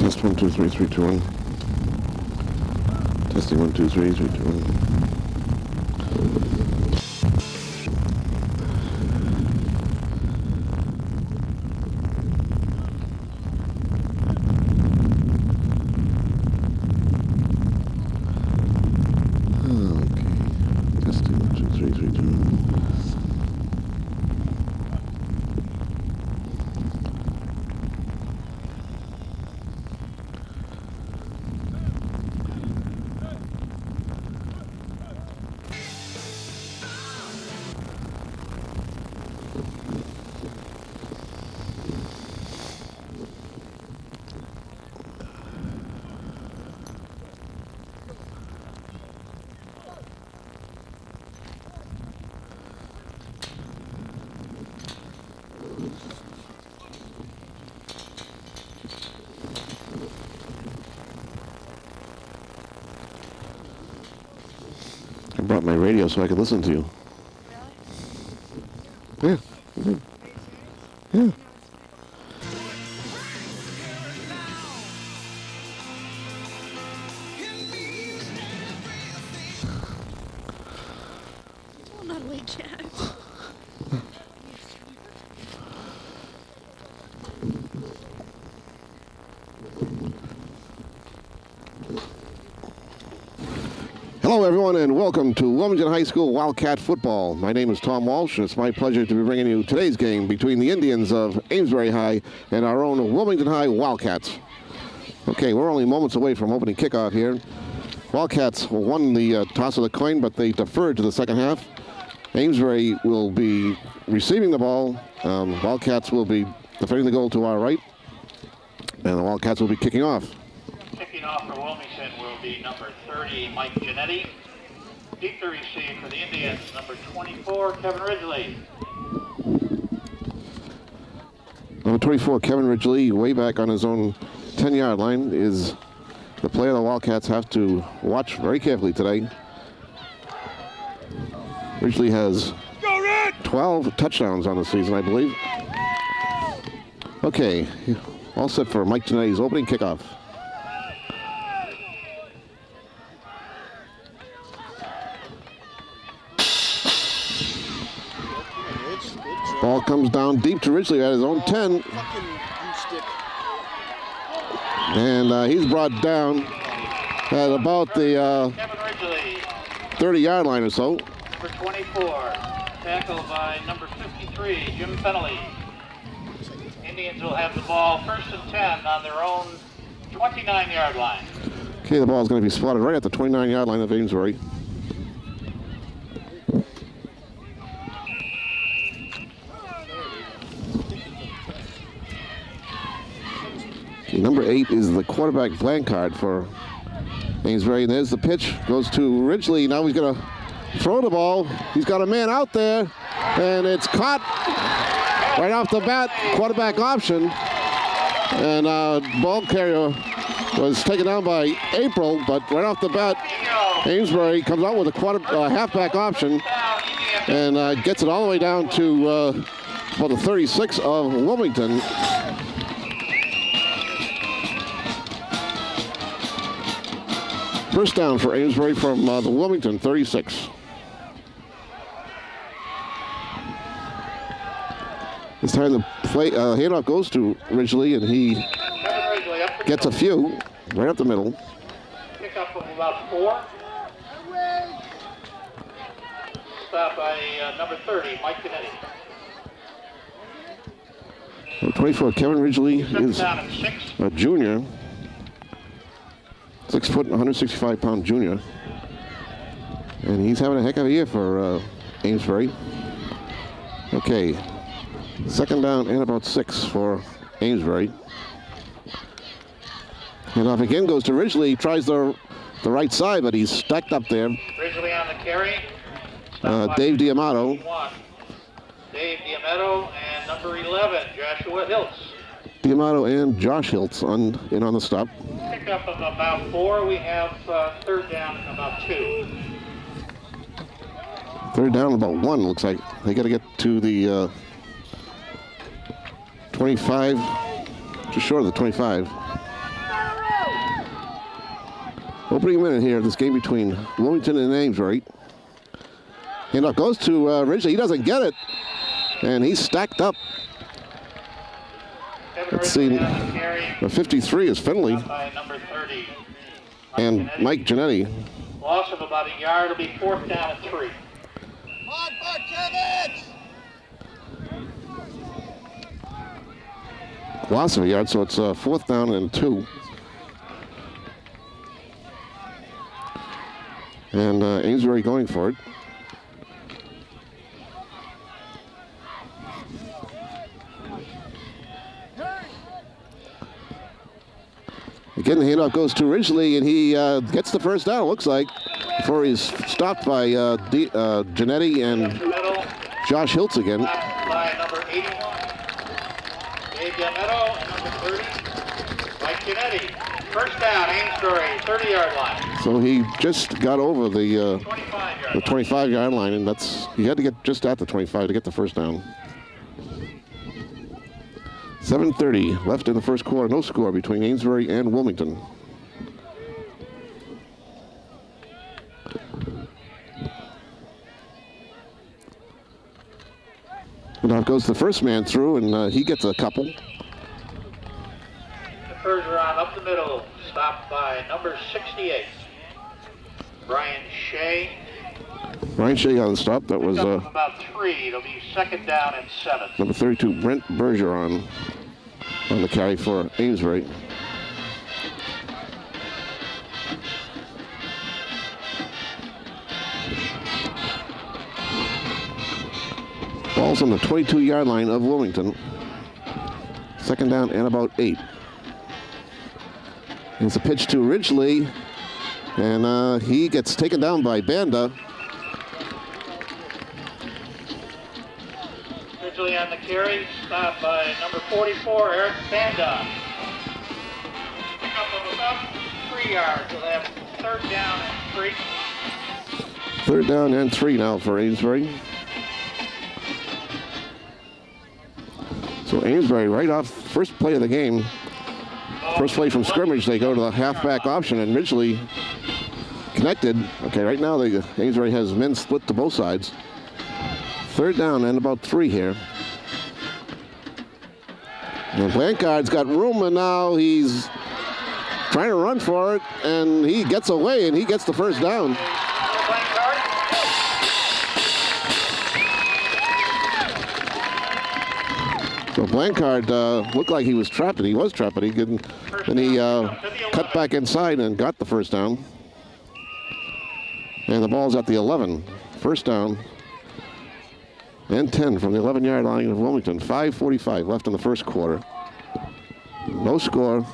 Test 1, 2, 3, 3, 2, 1. Testing 1, 2, 3, 3, 2, 1. I brought my radio so I could listen to you. Really? Yeah. Yeah. Oh, not awake yet. Hello, everyone, and welcome to Wilmington High School Wildcat Football. My name is Tom Walsh, and it's my pleasure to be bringing you today's game between the Indians of Amesbury High and our own Wilmington High Wildcats. Okay, we're only moments away from opening kickoff here. Wildcats won the toss of the coin, but they deferred to the second half. Amesbury will be receiving the ball. Wildcats will be defending the goal to our right, and the Wildcats will be kicking off. Kicking off for Wilmington will be number 30, Mike Giannetti. Deep to receive for the Indians, number 24, Kevin Ridgely. Number 24, Kevin Ridgely, way back on his own 10-yard line, is the player the Wildcats have to watch very carefully today. Ridgely has 12 touchdowns on the season, I believe. Okay, all set for Mike Giannetti's opening kickoff. Ball comes down deep to Ridgely at his own 10. And he's brought down at about the 30-yard line or so. Number 24, tackled by number 53, Jim Fennelly. Indians will have the ball first and 10 on their own 29-yard line. Okay, the ball is going to be spotted right at the 29-yard line of Amesbury. Number 8 is the quarterback blank card for Amesbury. And there's the pitch. Goes to Ridgely. Now he's going to throw the ball. He's got a man out there. And it's caught right off the bat. Quarterback option. And ball carrier was taken down by April. But right off the bat, Amesbury comes out with a halfback option. And gets it all the way down to about the 36 of Wilmington. First down for Amesbury from the Wilmington 36. This time the handoff goes to Ridgely, and he gets a few right up the middle. Pick up of about 4. Stop by number 30, Mike Giannetti. 24, Kevin Ridgely is a junior. 6 foot, 165-pound junior. And he's having a heck of a year for Amesbury. Okay, second down and about 6 for Amesbury. And off again goes to Ridgely. Tries the right side, but he's stacked up there. Ridgely on the carry. Dave D'Amato. Dave D'Amato and number 11, Joshua Hiltz. D'Amato and Josh Hiltz in on the stop. Pick up of about 4. We have third down and about 2. Third down about 1, looks like. They got to get to the 25, just short of the 25. Opening minute here of this game between Wilmington and Amesbury. Handoff goes to Ridgely. He doesn't get it. And he's stacked up. Let's see. The 53 is Finley. Number 30. And Mike Giannetti. Loss of about a yard. It'll be 4th down and 3. On, Barkevich! Loss of a yard, so it's 4th down and 2. And Amesbury going for it. Again, the handoff goes to Ridgely, and he gets the first down, looks like, before he's stopped by Giannetti and Josh Hiltz again. By number 81, Dave Giannetto, and number 30, Mike Giannetti. First down, Amesbury, 30-yard line. So he just got over the 25-yard 25-yard line, and he had to get just at the 25 to get the first down. 7:30 left in the first quarter. No score between Amesbury and Wilmington. Now goes the first man through, and he gets a couple. Bergeron up the middle, stopped by number 68, Brian Shea. Brian Shea on the stop. That was about 3. It'll be 2nd down and 7. Number 32, Brent Bergeron, on the carry for Amesbury. Ball's on the 22-yard line of Wilmington. 2nd down and about 8. It's a pitch to Ridgely, and he gets taken down by Banda. Ridgely on the carry, stopped by number 44, Eric Banda. Pickup of about 3 yards. We'll have 3rd down and 3. 3rd down and 3 now for Amesbury. So Amesbury right off first play of the game. First play from scrimmage, they go to the halfback option, and Ridgely connected. Okay, right now Amesbury has men split to both sides. 3rd down and about 3 here. And Blancard's got room, and now he's trying to run for it, and he gets away, and he gets the first down. So Blancard looked like he was trapped, and he was trapped, but he didn't. Then he cut back inside and got the first down. And the ball's at the 11. First down and 10 from the 11-yard line of Wilmington. 5:45 left in the first quarter. No score.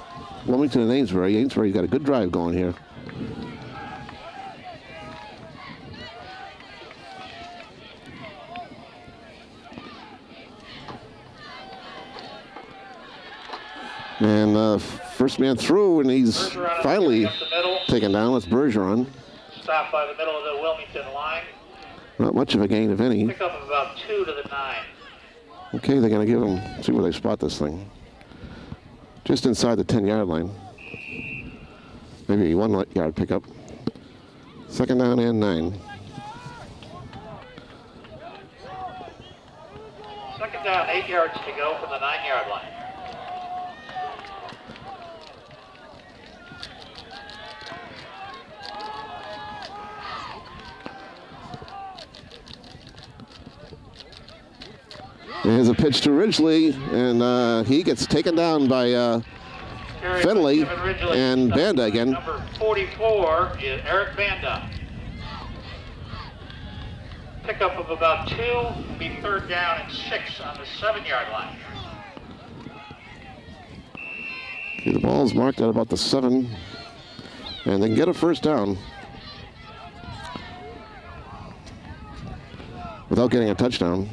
Wilmington and Amesbury. Amesbury's got a good drive going here. And first man through, and he's finally taken down. It's Bergeron. Stopped by the middle of the Wilmington line. Not much of a gain, if any. Pick up of about 2 to the 9. Okay, they're going to give him, see where they spot this thing. Just inside the 10-yard line. Maybe a 1-yard pickup. 2nd down and 9. 2nd down, 8 yards to go from the 9-yard line. Here's a pitch to Ridgely, and he gets taken down by Finley and Banda again. Number 44 is Eric Banda. Pickup of about 2, be 3rd down and 6 on the 7-yard line. Okay, the ball's marked at about the 7, and they can get a first down without getting a touchdown.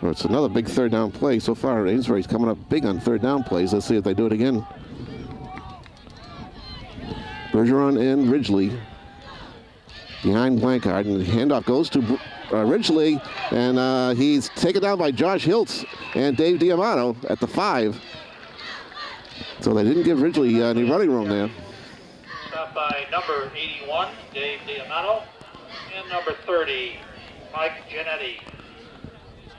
Well, it's another big 3rd down play. So far, Amesbury's coming up big on 3rd down plays. Let's see if they do it again. Bergeron and Ridgely behind Blancard, and the handoff goes to Ridgely, and he's taken down by Josh Hiltz and Dave Diamato at the 5. So they didn't give Ridgely any running room there. Stopped stopped by number 81, Dave Diamato, and number 30, Mike Giannetti.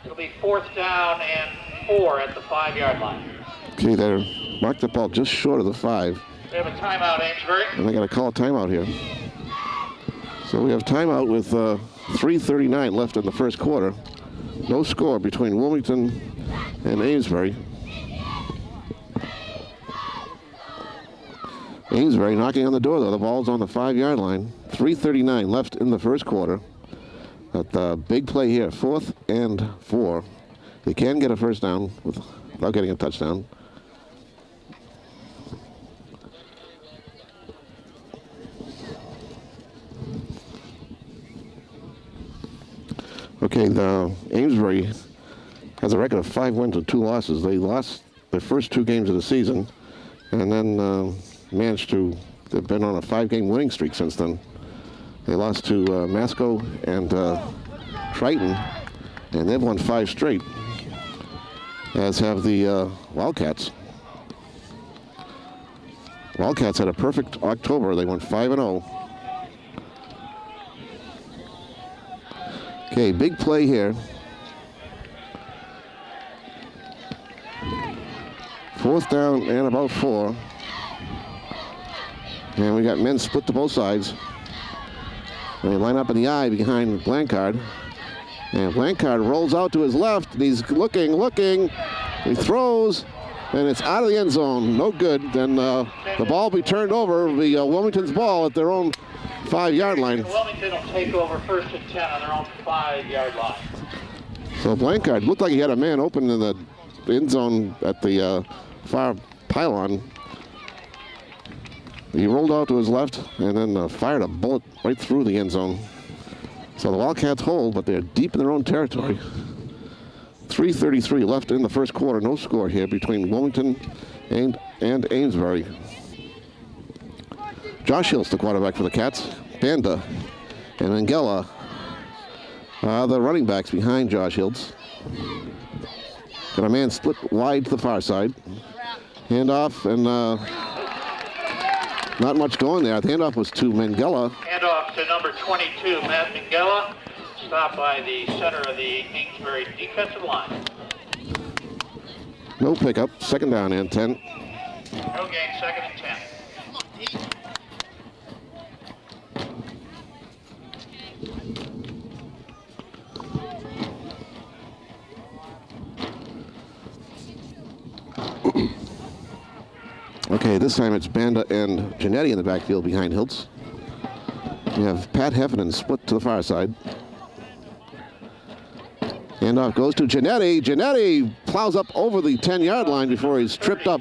It'll be 4th down and 4 at the 5-yard line. Okay, they're marked the ball just short of the 5. We have a timeout, Amesbury. And they got to call a timeout here. So we have timeout with 3:39 left in the first quarter. No score between Wilmington and Amesbury. Amesbury knocking on the door, though. The ball's on the 5-yard line. 3:39 left in the first quarter. But the big play here, 4th and 4. They can get a first down without getting a touchdown. Okay, the Amesbury has a record of 5 wins and 2 losses. They lost their first 2 games of the season, and then they've been on a 5-game winning streak since then. They lost to Masco and Triton, and they've won 5 straight, as have the Wildcats. Wildcats had a perfect October. They went 5-0. Okay, big play here. 4th down and about 4. And we got men split to both sides. And they line up in the eye behind Blanchard. And Blanchard rolls out to his left, and he's looking. He throws, and it's out of the end zone. No good. Then the ball will be turned over, the Wilmington's ball at their own 5-yard line. Wilmington will take over 1st and 10 on their own 5-yard line. So Blanchard looked like he had a man open in the end zone at the far pylon. He rolled out to his left and then fired a bullet right through the end zone. So the Wildcats hold, but they're deep in their own territory. 3:33 left in the first quarter. No score here between Wilmington and Amesbury. Josh Hiltz, the quarterback for the Cats. Banda and Mangella are the running backs behind Josh Hiltz. Got a man split wide to the far side. Handoff, and not much going there. The handoff was to Mangella. Handoff to number 22, Matt Mangella. Stopped by the center of the Amesbury defensive line. No pickup. 2nd down and 10. No gain, 2nd and 10. Okay, this time it's Banda and Giannetti in the backfield behind Hiltz. We have Pat Heffernan split to the far side. Handoff goes to Giannetti. Giannetti plows up over the 10-yard line before he's tripped up.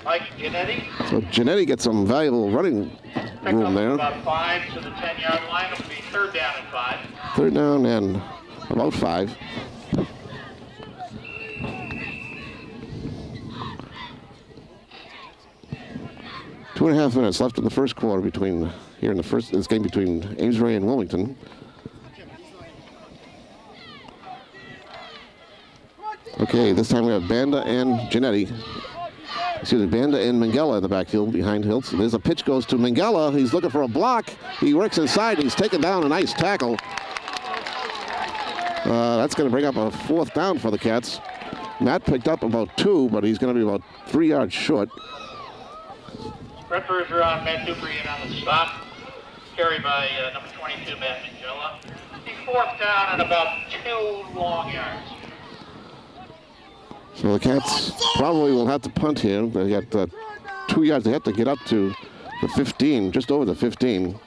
Mike Giannetti. So Giannetti gets some valuable running room there. About 5 to the 10-yard line. It'll be 3rd down and 5. 3rd down and about 5. Two and a half minutes left in the first quarter this game between Amesbury and Wilmington. Okay, this time we have Banda and Giannetti. Banda and Mangella in the backfield behind Hiltz. There's a pitch goes to Mangella. He's looking for a block. He works inside. He's taken down. A nice tackle. That's going to bring up a 4th down for the Cats. Matt picked up about 2, but he's going to be about 3 yards short. Brett Bergeron, Matt Dupree on the stop. Carried by number 22, Matt Mangella. 4th down and about 2 long yards. So the Cats probably will have to punt here. They got 2 yards. They have to get up to the 15, just over the 15.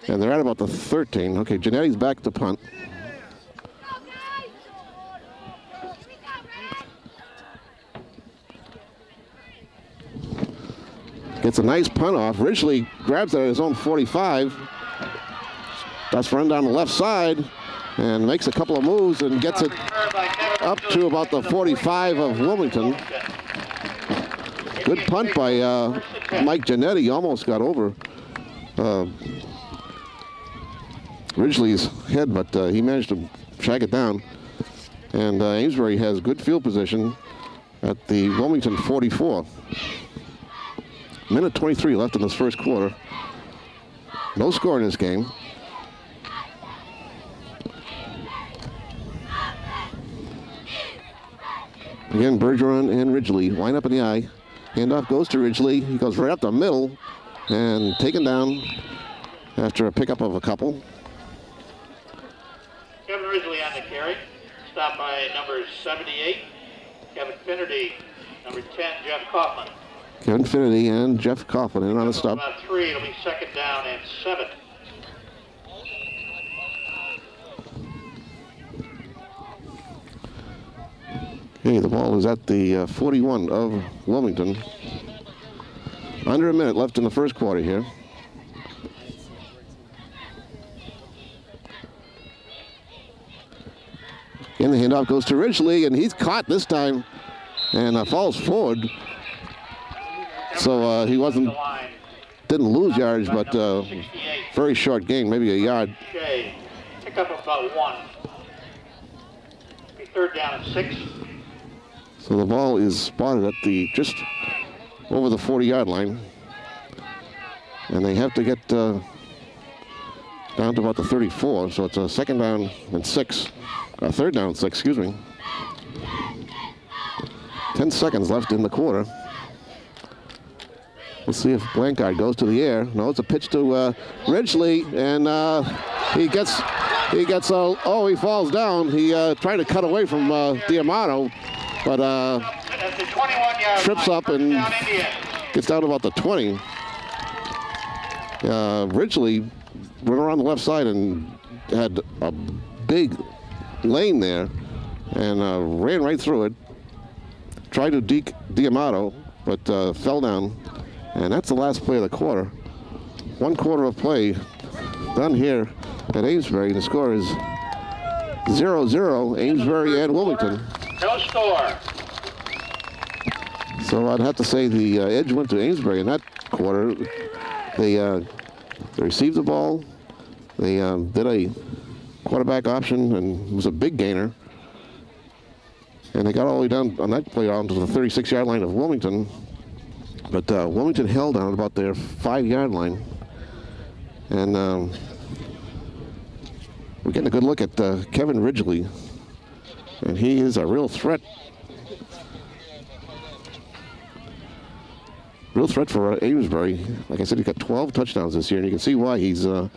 And they're at about the 13. Okay, Giannetti's back to punt. Gets a nice punt off. Ridgely grabs it at his own 45. That's run down the left side and makes a couple of moves and gets it up to about the 45 of Wilmington. Good punt by Mike Giannetti. Almost got over Ridgely's head, but he managed to track it down. And Amesbury has good field position at the Wilmington 44. Minute 23 left in this first quarter. No score in this game. Again, Bergeron and Ridgely line up in the eye. Handoff goes to Ridgely. He goes right up the middle and taken down after a pickup of a couple. Kevin Ridgely on the carry. Stopped by number 78, Kevin Finnerty. Number 10, Jeff Kaufman. Kevin Finnerty and Jeff Kaufman in on a stop. About 3, it'll be 2nd down and 7. Okay, the ball is at the 41 of Wilmington. Under a minute left in the first quarter here. And the handoff goes to Ridgely, and he's caught this time and falls forward. So he didn't lose yards, but very short gain, maybe a yard. Pick up about 1. Be 3rd down and 6. So the ball is spotted at just over the 40-yard line. And they have to get down to about the 34, so it's a 2nd down and 6. 3rd down and 6, excuse me. 10 seconds left in the quarter. We'll see if Blancard goes to the air. No, it's a pitch to Ridgely, and he falls down. He tried to cut away from D'Amato, but trips up and gets down to about the 20. Ridgely went around the left side and had a big lane there and ran right through it. Tried to deke D'Amato, but fell down. And that's the last play of the quarter. 1 quarter of play done here at Amesbury. The score is 0-0, Amesbury and Wilmington. No score. So I'd have to say the edge went to Amesbury in that quarter. They received the ball. They did a quarterback option and it was a big gainer. And they got all the way down on that play down to the 36-yard line of Wilmington. But Wilmington held on about their 5-yard line. And we're getting a good look at Kevin Ridgely. And he is a real threat. Real threat for Amesbury. Like I said, he's got 12 touchdowns this year, and you can see why. He's a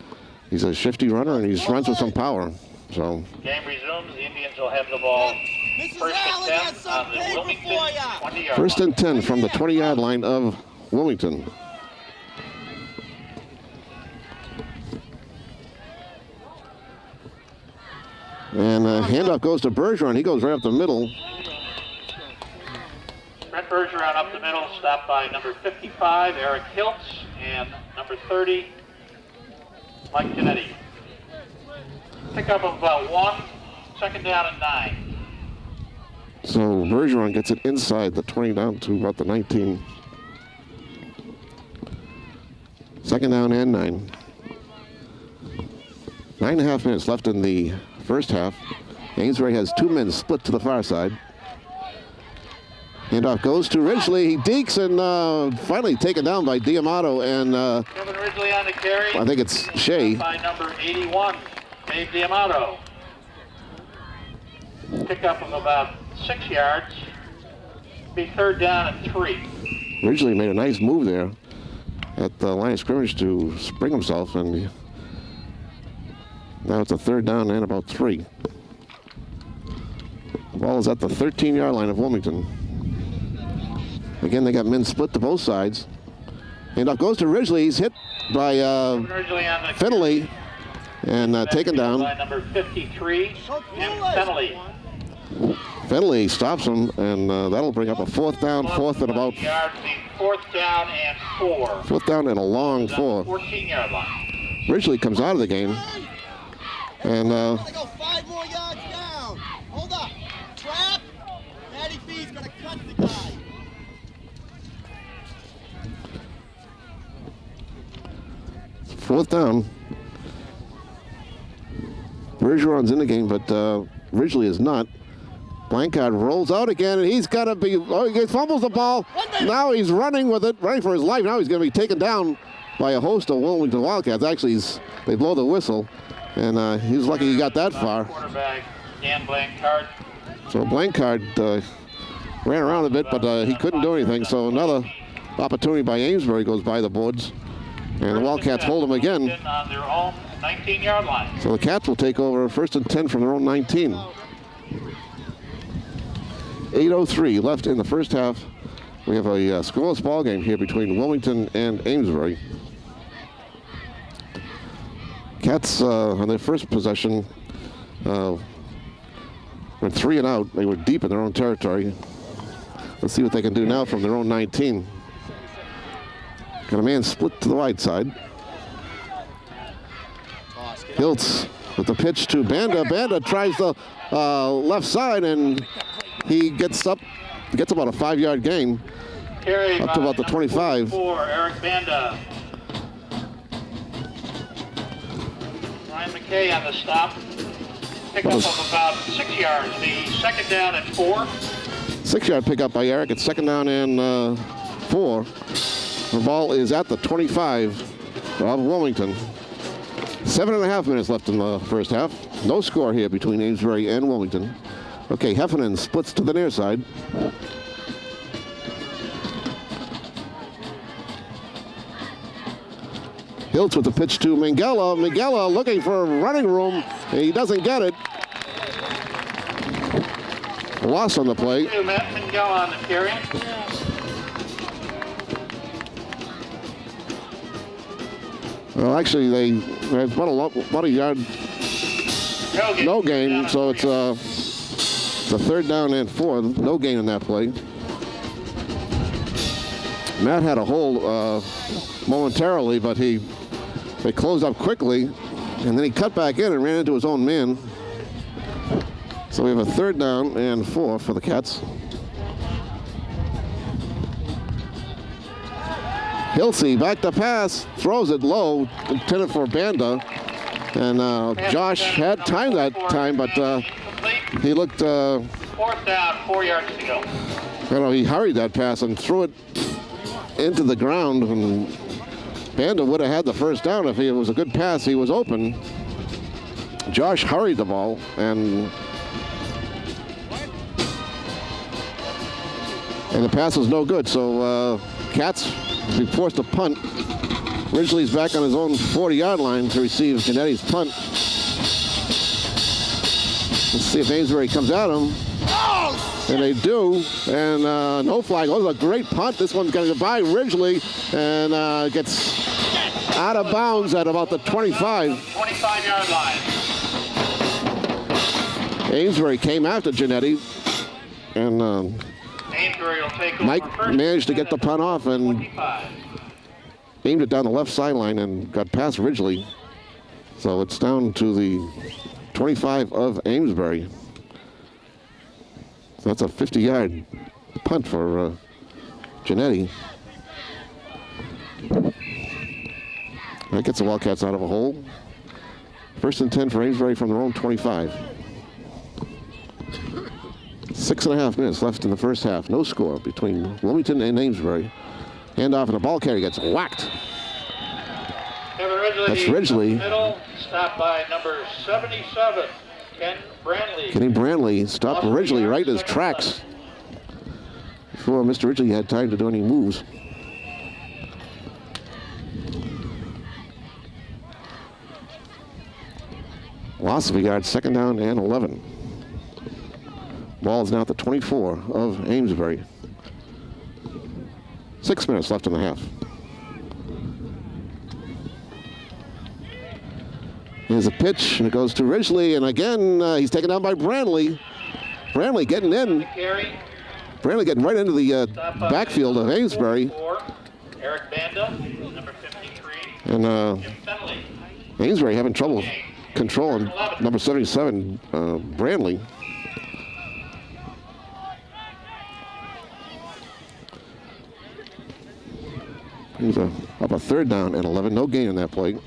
shifty runner, and he runs with some power. So game resumes. The Indians will have the ball. First and 10 on the Wilmington 20-yard. First and 10 from the 20-yard line of Wilmington. And handoff goes to Bergeron. He goes right up the middle. Brent Bergeron up the middle, stopped by number 55, Eric Hiltz, and number 30, Mike Kennedy. Pickup of about 1, 2nd down and 9. So Bergeron gets it inside the 20 down to about the 19. 2nd down and 9. 9.5 minutes left in the first half. Amesbury has 2 men split to the far side. Handoff goes to Ridgely. He dekes and finally taken down by D'Amato and Kevin Ridgely on the carry. I think it's Shea. By number 81, Dave D'Amato. Pickup of about 6 yards. Be 3rd down and 3. Ridgely made a nice move there at the line of scrimmage to spring himself, and now it's a 3rd down and about 3. The ball is at the 13-yard line of Wilmington. Again, they got men split to both sides. Handoff goes to Ridgely. He's hit by Finley and taken down. By number 53, Jim Finley. Finley stops him, and that'll bring up a 4th down, 4th and about. 4th down and 4. 4th down and a long 4. 14-yard line. Ridgely comes out of the game, and Gotta go 5 more yards down. Hold up. Trap. Matty B's gonna cut the guy. Fourth down. Bergeron's in the game, but Ridgely is not. Blancard rolls out again, and he's got to be, he fumbles the ball. Now he's running with it, running for his life. Now he's going to be taken down by a host of Wilmington Wildcats. Actually, they blow the whistle, and he was lucky he got that far. Quarterback Dan Blancard. So Blancard ran around a bit, but he couldn't do anything. So another opportunity by Amesbury goes by the boards, and the Wildcats hold them again. On their own 19-yard line. So the Cats will take over 1st and 10 from their own 19. 8:03 left in the first half. We have a scoreless ball game here between Wilmington and Amesbury. Cats on their first possession went 3 and out. They were deep in their own territory. Let's see what they can do now from their own 19. Got a man split to the wide side. Hiltz with the pitch to Banda. Banda tries the left side, and he gets about a 5-yard gain. Carry Up to about the 25. 44, Eric Banda. Ryan McKay on the stop. Pickup of about 6 yards. The second down and 4. 6-yard pickup by Eric. It's second down and 4. The ball is at the 25 of Wilmington. 7.5 minutes left in the first half. No score here between Amesbury and Wilmington. Okay, Heffernan splits to the near side. Hiltz with the pitch to Mangella. Mangella looking for running room. He doesn't get it. Loss on the play. Matt Mangella on the carry. Well, actually, they had about a yard. No gain, so it's a 3rd down and 4. No gain in that play. Matt had a hold momentarily, but they closed up quickly, and then he cut back in and ran into his own man. So we have a 3rd down and 4 for the Cats. Hilsey back to pass, throws it low, intended for Banda. And Josh had time that time, but he looked... 4th down, 4 yards to go. He hurried that pass and threw it into the ground, and Banda would have had the 1st down if it was a good pass. He was open. Josh hurried the ball, and the pass was no good. So Cats be forced to punt. Ridgely's back on his own 40-yard line to receive Genetti's punt. Let's see if Amesbury comes at him. And they do, and no flag. Oh, it's a great punt. This one's going to go by Ridgely, and gets out of bounds at about the 25. 25-yard line. Amesbury came after Genetti, and Amesbury will take over Mike first managed to get the punt off and 25. aimed it down the left sideline and got past Ridgely. So it's down to the 25 of Amesbury. So that's a 50-yard punt for Genetti. That gets the Wildcats out of a hole. 1st and 10 for Amesbury from their own 25. 6.5 minutes left in the first half. No score between Wilmington and Amesbury. Handoff, and the ball carrier gets whacked. That's Ridgely. Middle, stopped by number 77, Ken Brantley. Kenny Brantley stopped Ridgely right in his tracks before Mr. Ridgely had time to do any moves. Loss of a yard, 2nd down and 11. Ball is now at the 24 of Amesbury. 6 minutes left in the half. Here's a pitch, and it goes to Ridgely, and again, he's taken down by Brantley. Brantley getting in. Brantley getting right into the backfield of Amesbury. Eric Banda, number 53. And Amesbury having trouble controlling number 77, Brantley. He's up a 3rd down and 11. No gain in that play.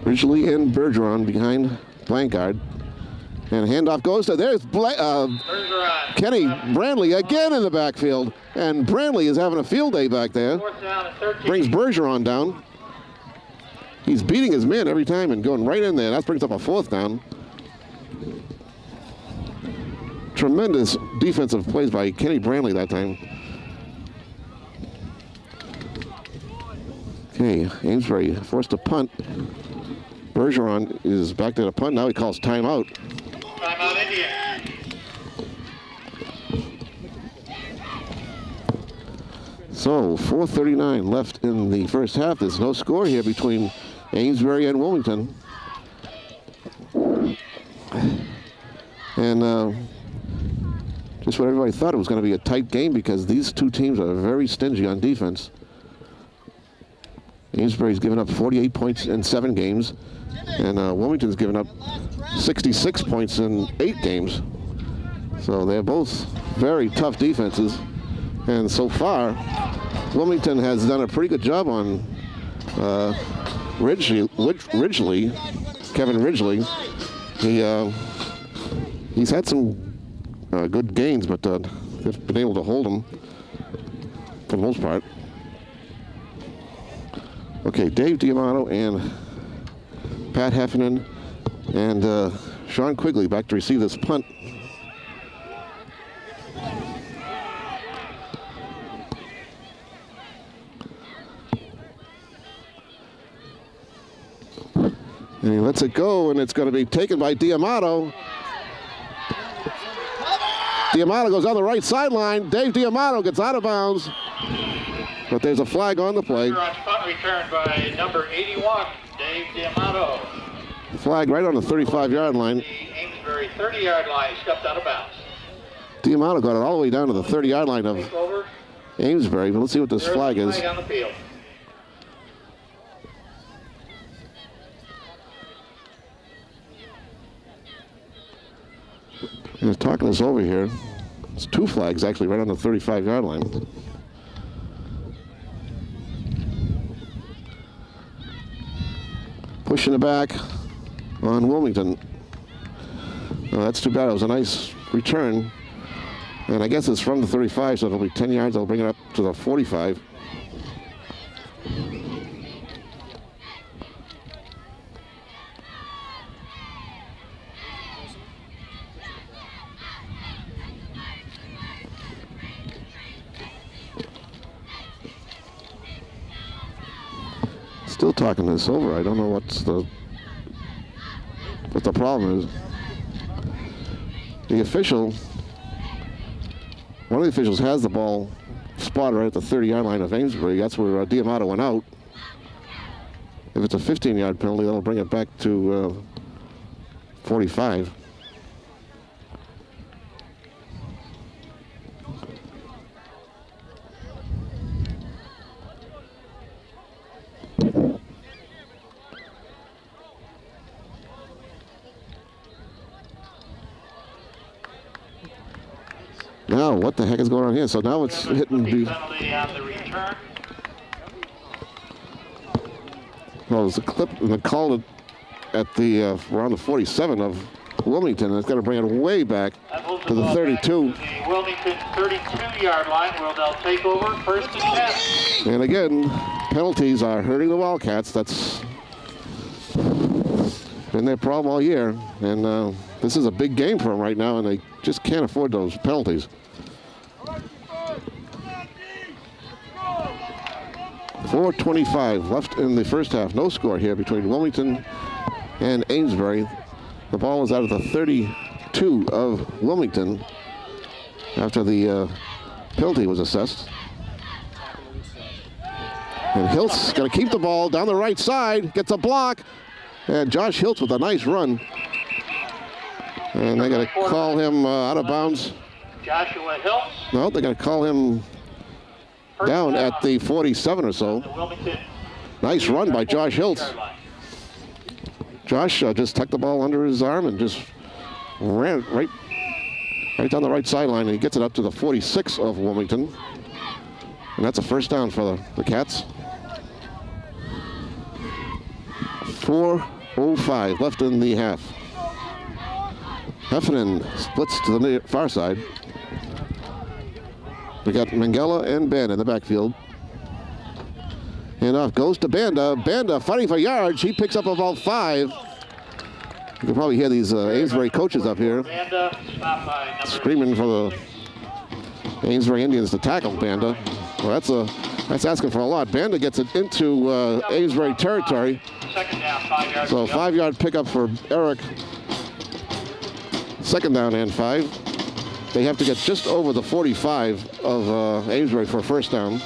Ridgely and Bergeron behind Blancard. And handoff goes to, there's Kenny Brandley again in the backfield. And Brandley is having a field day back there. Fourth down and 13. Brings Bergeron down. He's beating his man every time and going right in there. That brings up a fourth down. Tremendous defensive plays by Kenny Brandley that time. Okay, Amesbury forced to punt. Bergeron is back to the punt. Now he calls timeout. Timeout, Indian. So 4:39 left in the first half. There's no score here between Amesbury and Wilmington. And just what everybody thought, it was going to be a tight game because these two teams are very stingy on defense. Amesbury's given up 48 points in 7 games, and Wilmington's given up 66 points in 8 games. So they're both very tough defenses. And so far, Wilmington has done a pretty good job on Ridgely, Kevin Ridgely. He's had some good gains, but they've been able to hold him for the most part. Okay, Dave Diamato and Pat Heffernan and Sean Quigley back to receive this punt. And he lets it go, and it's going to be taken by Diamato. Diamato goes on the right sideline. Dave Diamato gets out of bounds. But there's a flag on the play. Punt returned by number 81, Dave Diamato. Flag right on the 35-yard line. The Amesbury 30-yard line stepped out of bounds. Diamato got it all the way down to the 30-yard line of Amesbury. But let's see what this flag is. Flag on the field. He's talking us over here. It's 2 flags actually right on the 35-yard line. Pushing it back on Wilmington. Oh, that's too bad. It was a nice return. And I guess it's from the 35, so it'll be 10 yards. I'll bring it up to the 45. Still talking this over. I don't know what the problem is. The official, one of the officials has the ball spotted right at the 30-yard line of Amesbury. That's where Diamato went out. If it's a 15-yard penalty, that'll bring it back to 45. Now, what the heck is going on here? So now it's hitting the... Penalty on the return. Well, it's a clip and they called it at the around the 47 of Wilmington. It's got to bring it way back to the 32. The Wilmington 32-yard line where they'll take over first and 10. And again, penalties are hurting the Wildcats. That's been their problem all year. And this is a big game for them right now, and they just can't afford those penalties. 4:25 left in the first half. No score here between Wilmington and Amesbury. The ball is out of the 32 of Wilmington after the penalty was assessed. And Hiltz going to keep the ball down the right side, gets a block, and Josh Hiltz with a nice run. And they're going to call him out of bounds. Joshua Hiltz. No, they're going to call him down at the 47 or so. Nice run by Josh Hiltz. Josh just tucked the ball under his arm and just ran right down the right sideline, and he gets it up to the 46 of Wilmington. And that's a first down for the Cats. 4:05 left in the half. Heffernan splits to the far side. We got Mangala and Banda in the backfield. And off goes to Banda. Banda fighting for yards. He picks up about 5. You can probably hear these Amesbury coaches up here screaming for the Amesbury Indians to tackle Banda. Well, that's asking for a lot. Banda gets it into Amesbury territory. Second down, 5 yards. So 5-yard pickup for Eric. Second down and 5. They have to get just over the 45 of Amesbury for a first down.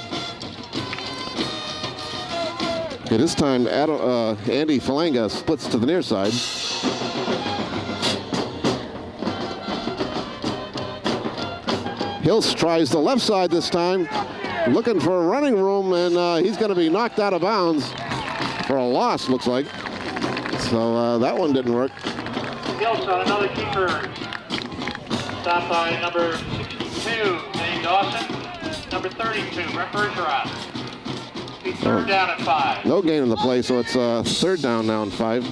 Okay, this time Andy Falanga splits to the near side. Hills tries the left side this time, looking for a running room, and he's going to be knocked out of bounds for a loss, looks like. So that one didn't work. Hills on another keeper. Stopped by number 62, Dave Dawson. Number 32, Brett Bergeron. He's third down and 5. No gain in the play, so it's third down now and 5.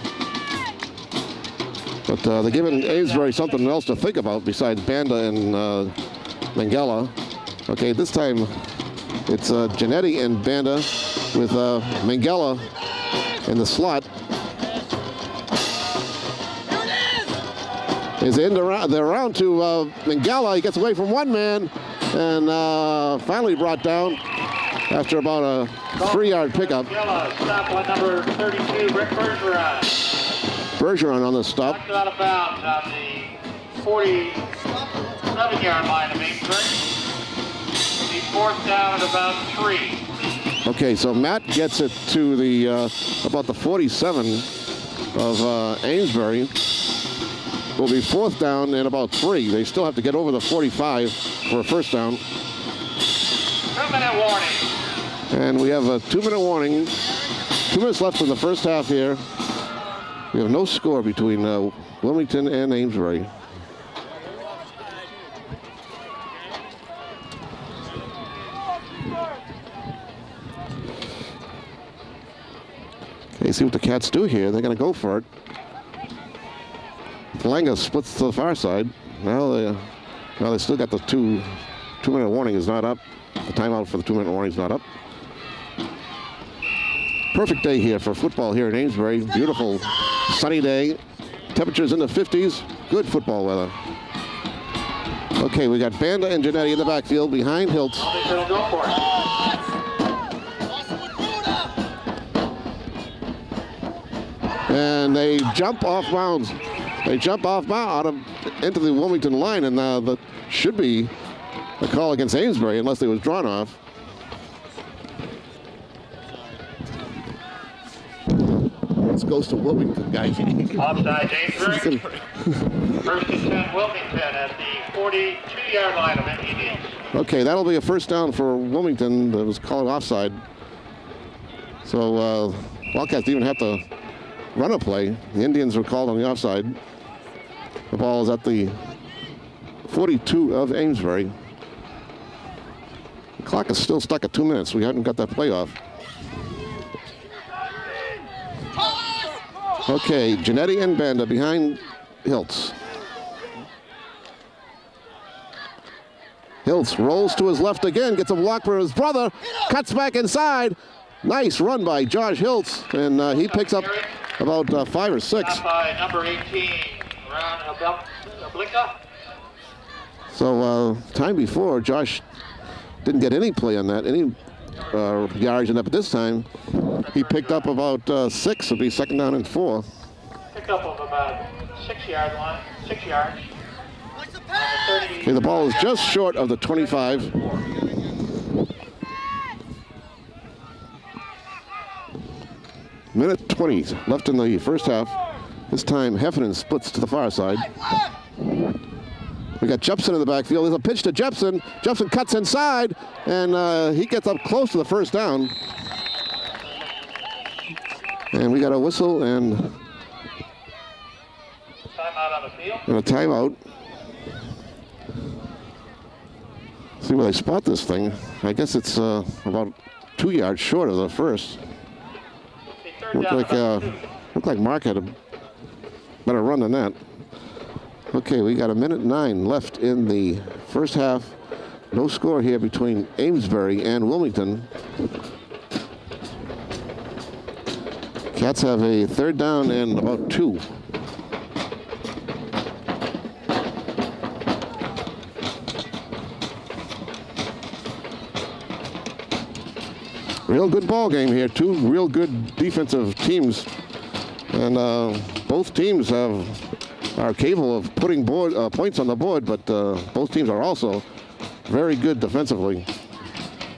But they're giving Amesbury something else to think about besides Banda and Mangala. Okay, this time it's Janetti and Banda with Mangala in the slot. Is in they're around to Mangala. He gets away from one man and finally brought down after about a 3-yard pickup. Stop on number 32, Rick Bergeron. Bergeron on the stop. Knocked out of bounds on the 47-yard line of Amesbury. He's fourth down at about 3. Okay, so Matt gets it to the about the 47 of Amesbury. Will be fourth down and about 3. They still have to get over the 45 for a first down. 2-minute warning. And we have a 2-minute warning. 2 minutes left in the first half here. We have no score between Wilmington and Amesbury. Okay, see what the Cats do here. They're going to go for it. Falanga splits to the far side. Now they still got the 2-minute warning is not up. The timeout for the 2-minute warning is not up. Perfect day here for football here in Amesbury. Beautiful sunny day. Temperatures in the 50s. Good football weather. Okay, we got Banda and Janetti in the backfield behind Hiltz. They'll go for it. And they jump off bounds. They jump off bounds into the Wilmington line, and that should be a call against Amesbury unless they was drawn off. This goes to Wilmington, guys. Offside, Amesbury. First and 10, Wilmington at the 42-yard line of Indians. Okay, that'll be a first down for Wilmington. That was called offside. So Wildcats didn't even have to run a play. The Indians were called on the offside. The ball is at the 42 of Amesbury. The clock is still stuck at 2 minutes. We haven't got that play off. Okay, Janetti and Banda behind Hiltz. Hiltz rolls to his left again, gets a block for his brother, cuts back inside. Nice run by Josh Hiltz, and he picks up about 5 or 6. Stopped by number 18, Ron Ablinka. So time before, Josh didn't get any play on that, any yards on that, but this time he picked up about 6. It'll be second down and 4. Pick up of about 6-yard line, 6 yards. Okay, the ball is just short of the 25. Minute 20 left in the first half. This time Heffernan splits to the far side. We got Jepson in the backfield. There's a pitch to Jepson. Jepson cuts inside, and he gets up close to the first down. And we got a whistle and Timeout on the field. a timeout. See where they spot this thing. I guess it's about 2 yards short of the first. Looked like Mark had a better run than that. Okay, we got 1:09 left in the first half. No score here between Amesbury and Wilmington. Cats have a third down and about 2. Real good ball game here. 2 real good defensive teams, and both teams are capable of putting points on the board, but both teams are also very good defensively.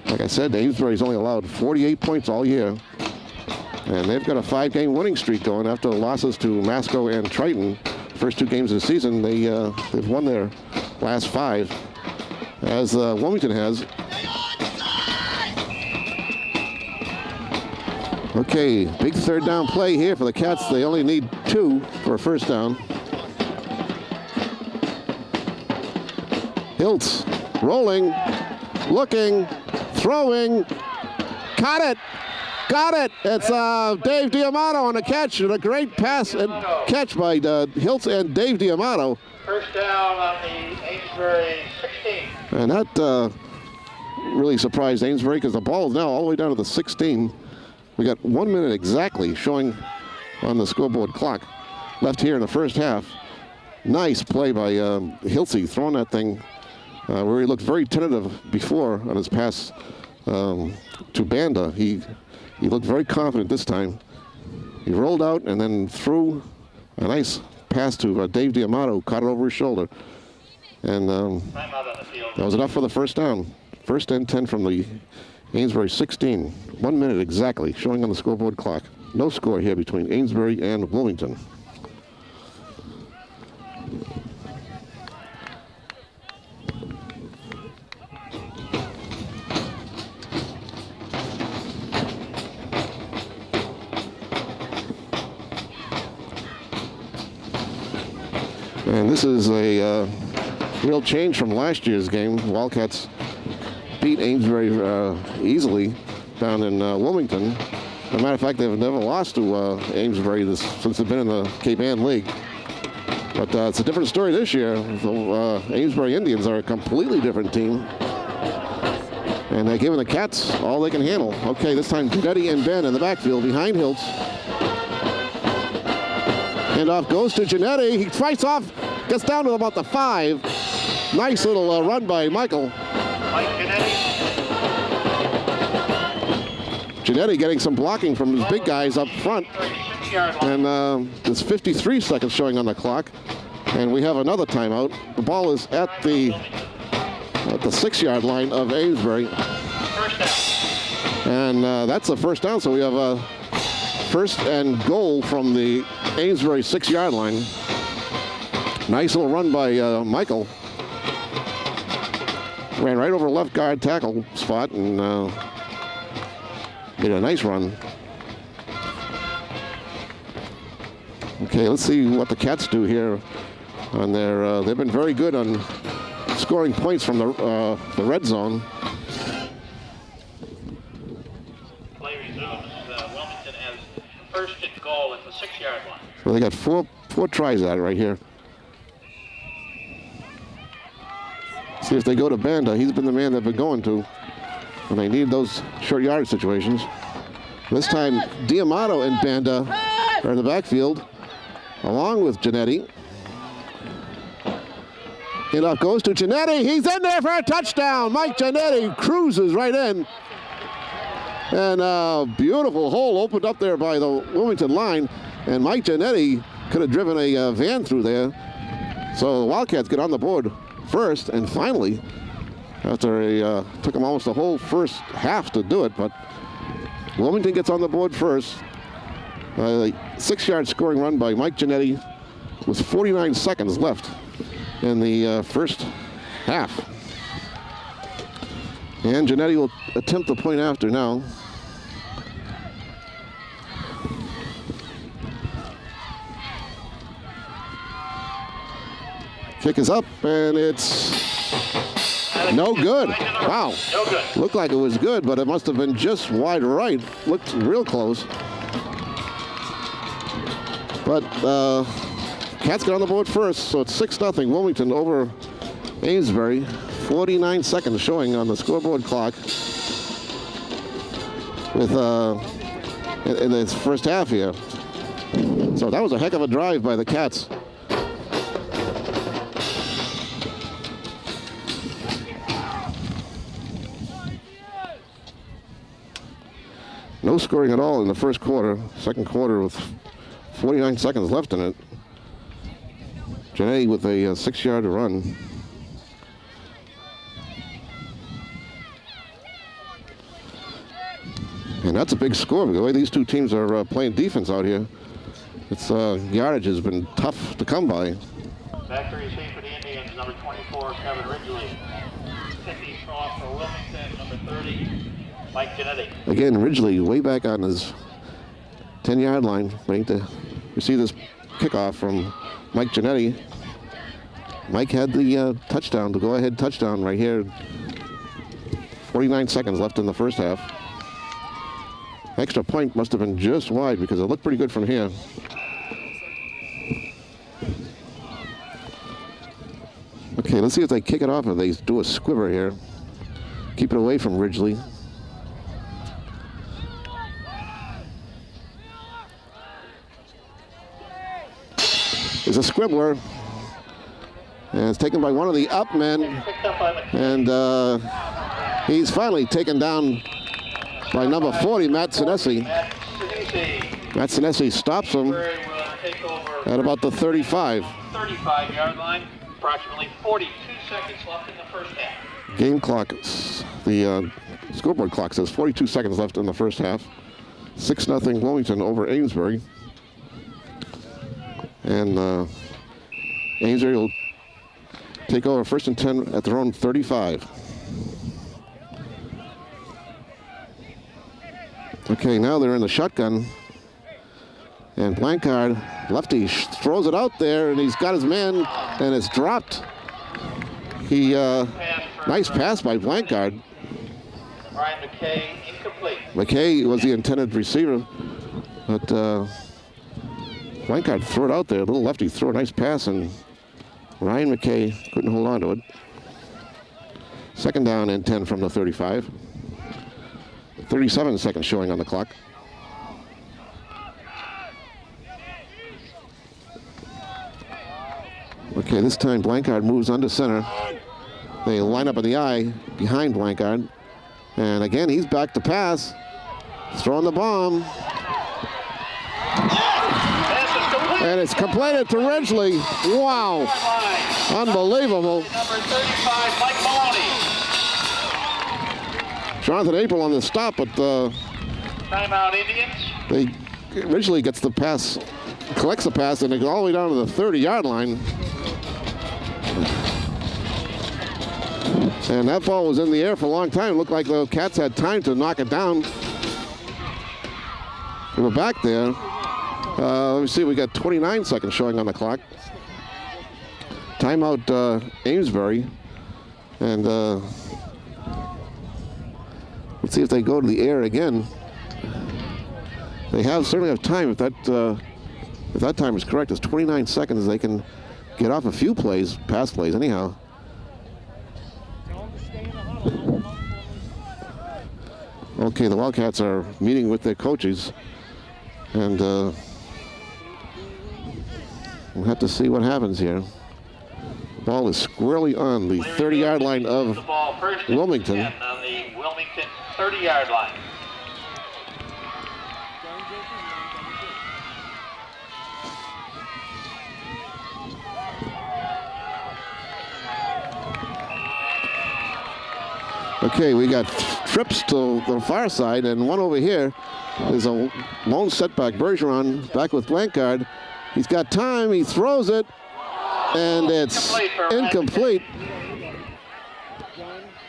Like I said, Amesbury's only allowed 48 points all year, and they've got a 5-game winning streak going after losses to Masco and Triton. First 2 games of the season, they've won their last 5, as Wilmington has. Okay, big third down play here for the Cats. They only need 2 for a first down. Hiltz rolling, looking, throwing, caught it, got it. It's Dave Diamato on the catch, and a great pass and catch by Hiltz and Dave Diamato. First down on the Amesbury 16. And that really surprised Amesbury, because the ball is now all the way down to the 16. We got 1 minute exactly showing on the scoreboard clock left here in the first half. Nice play by Hiltz, throwing that thing where he looked very tentative before on his pass to Banda. He looked very confident this time. He rolled out and then threw a nice pass to Dave Diamato, caught it over his shoulder. And that was enough for the first down. First and 10 from the Amesbury 16. 1 minute exactly showing on the scoreboard clock. No score here between Amesbury and Wilmington. And this is a real change from last year's game. Wildcats beat Amesbury easily down in Wilmington. As a matter of fact, they've never lost to Amesbury since they've been in the Cape Ann League. But it's a different story this year. The Amesbury Indians are a completely different team. And they're giving the Cats all they can handle. Okay, this time Janetti and Ben in the backfield behind Hiltz. Handoff goes to Janetti. He fights off, gets down to about the 5. Nice little run by Michael. Mike Janetti. Janetti getting some blocking from his big guys up front. And there's 53 seconds showing on the clock. And we have another timeout. The ball is at the 6-yard line of Amesbury. First down. And that's the first down. So we have a first and goal from the Amesbury 6-yard line. Nice little run by Michael. Ran right over left guard tackle spot and made a nice run. Okay, let's see what the Cats do here on their, they've been very good on scoring points from the red zone. Play resumes. Wilmington has first and goal at the 6-yard line. So they got four tries at it right here. See if they go to Banda. He's been the man they've been going to when they need those short yardage situations. This time, Diamato and Banda are in the backfield, along with Janetti. Handoff goes to Janetti. He's in there for a touchdown. Mike Janetti cruises right in. And a beautiful hole opened up there by the Wilmington line. And Mike Janetti could have driven a van through there. So the Wildcats get on the board first, and finally, after took them almost the whole first half to do it, but Wilmington gets on the board first. A 6-yard scoring run by Mike Janetti with 49 seconds left in the first half. And Janetti will attempt the point after now. Kick is up, and it's no good. Wow. No good. Looked like it was good, but it must have been just wide right. Looked real close. But Cats get on the board first, so it's 6-0 Wilmington over Amesbury. 49 seconds showing on the scoreboard clock with in this first half here. So that was a heck of a drive by the Cats. No scoring at all in the first quarter. Second quarter with 49 seconds left in it. Janae with a 6-yard run. And that's a big score. The way these two teams are playing defense out here, it's yardage has been tough to come by. Back to receive for the Indians, number 24, Kevin Ridgely. 50 off for Wilmington, number 30, Mike Genetti. Again, Ridgely way back on his 10-yard line, waiting to receive this kickoff from Mike Genetti. Mike had the touchdown, the go-ahead touchdown right here. 49 seconds left in the first half. Extra point must have been just wide because it looked pretty good from here. Okay, let's see if they kick it off or they do a squiver here. Keep it away from Ridgely. It's a squibbler. And it's taken by one of the up men. And he's finally taken down by number 40, Matt Sinesi. Matt Sinesi stops him at about the 35. 35-yard line, approximately 42 seconds left in the first half. Game clock, the scoreboard clock says 42 seconds left in the first half. 6-0 Wilmington over Amesbury. And Amesbury will take over first and 10 at their own 35. Okay, now they're in the shotgun. And Blancard, lefty, throws it out there, and he's got his man, and it's dropped. He, nice pass by Blancard. Ryan McKay, incomplete. McKay was the intended receiver, but Blancard threw it out there. A little lefty threw a nice pass, and Ryan McKay couldn't hold on to it. Second down and 10 from the 35. 37 seconds showing on the clock. Okay, this time Blancard moves under center. They line up in the I behind Blancard. And again, he's back to pass. Throwing the bomb. And it's completed to Ridgely. Wow. Unbelievable. Number 35, Mike Maloney. Jonathan April on the stop, but Timeout, Indians. Ridgely gets the pass, collects the pass, and they go all the way down to the 30-yard line. And that ball was in the air for a long time. It looked like the Cats had time to knock it down. They were back there. Let me see, we got 29 seconds showing on the clock. Timeout Amesbury. And let's see if they go to the air again. They certainly have time. If that time is correct, it's 29 seconds. They can get off a few plays, pass plays anyhow. Okay, the Wildcats are meeting with their coaches, and we'll have to see what happens here. Ball is squarely on the 30-yard line of Wilmington. On the Wilmington 30-yard line. Okay, we got trips to the far side, and one over here is a lone setback. Bergeron back with Blancard. He's got time, he throws it, and it's incomplete.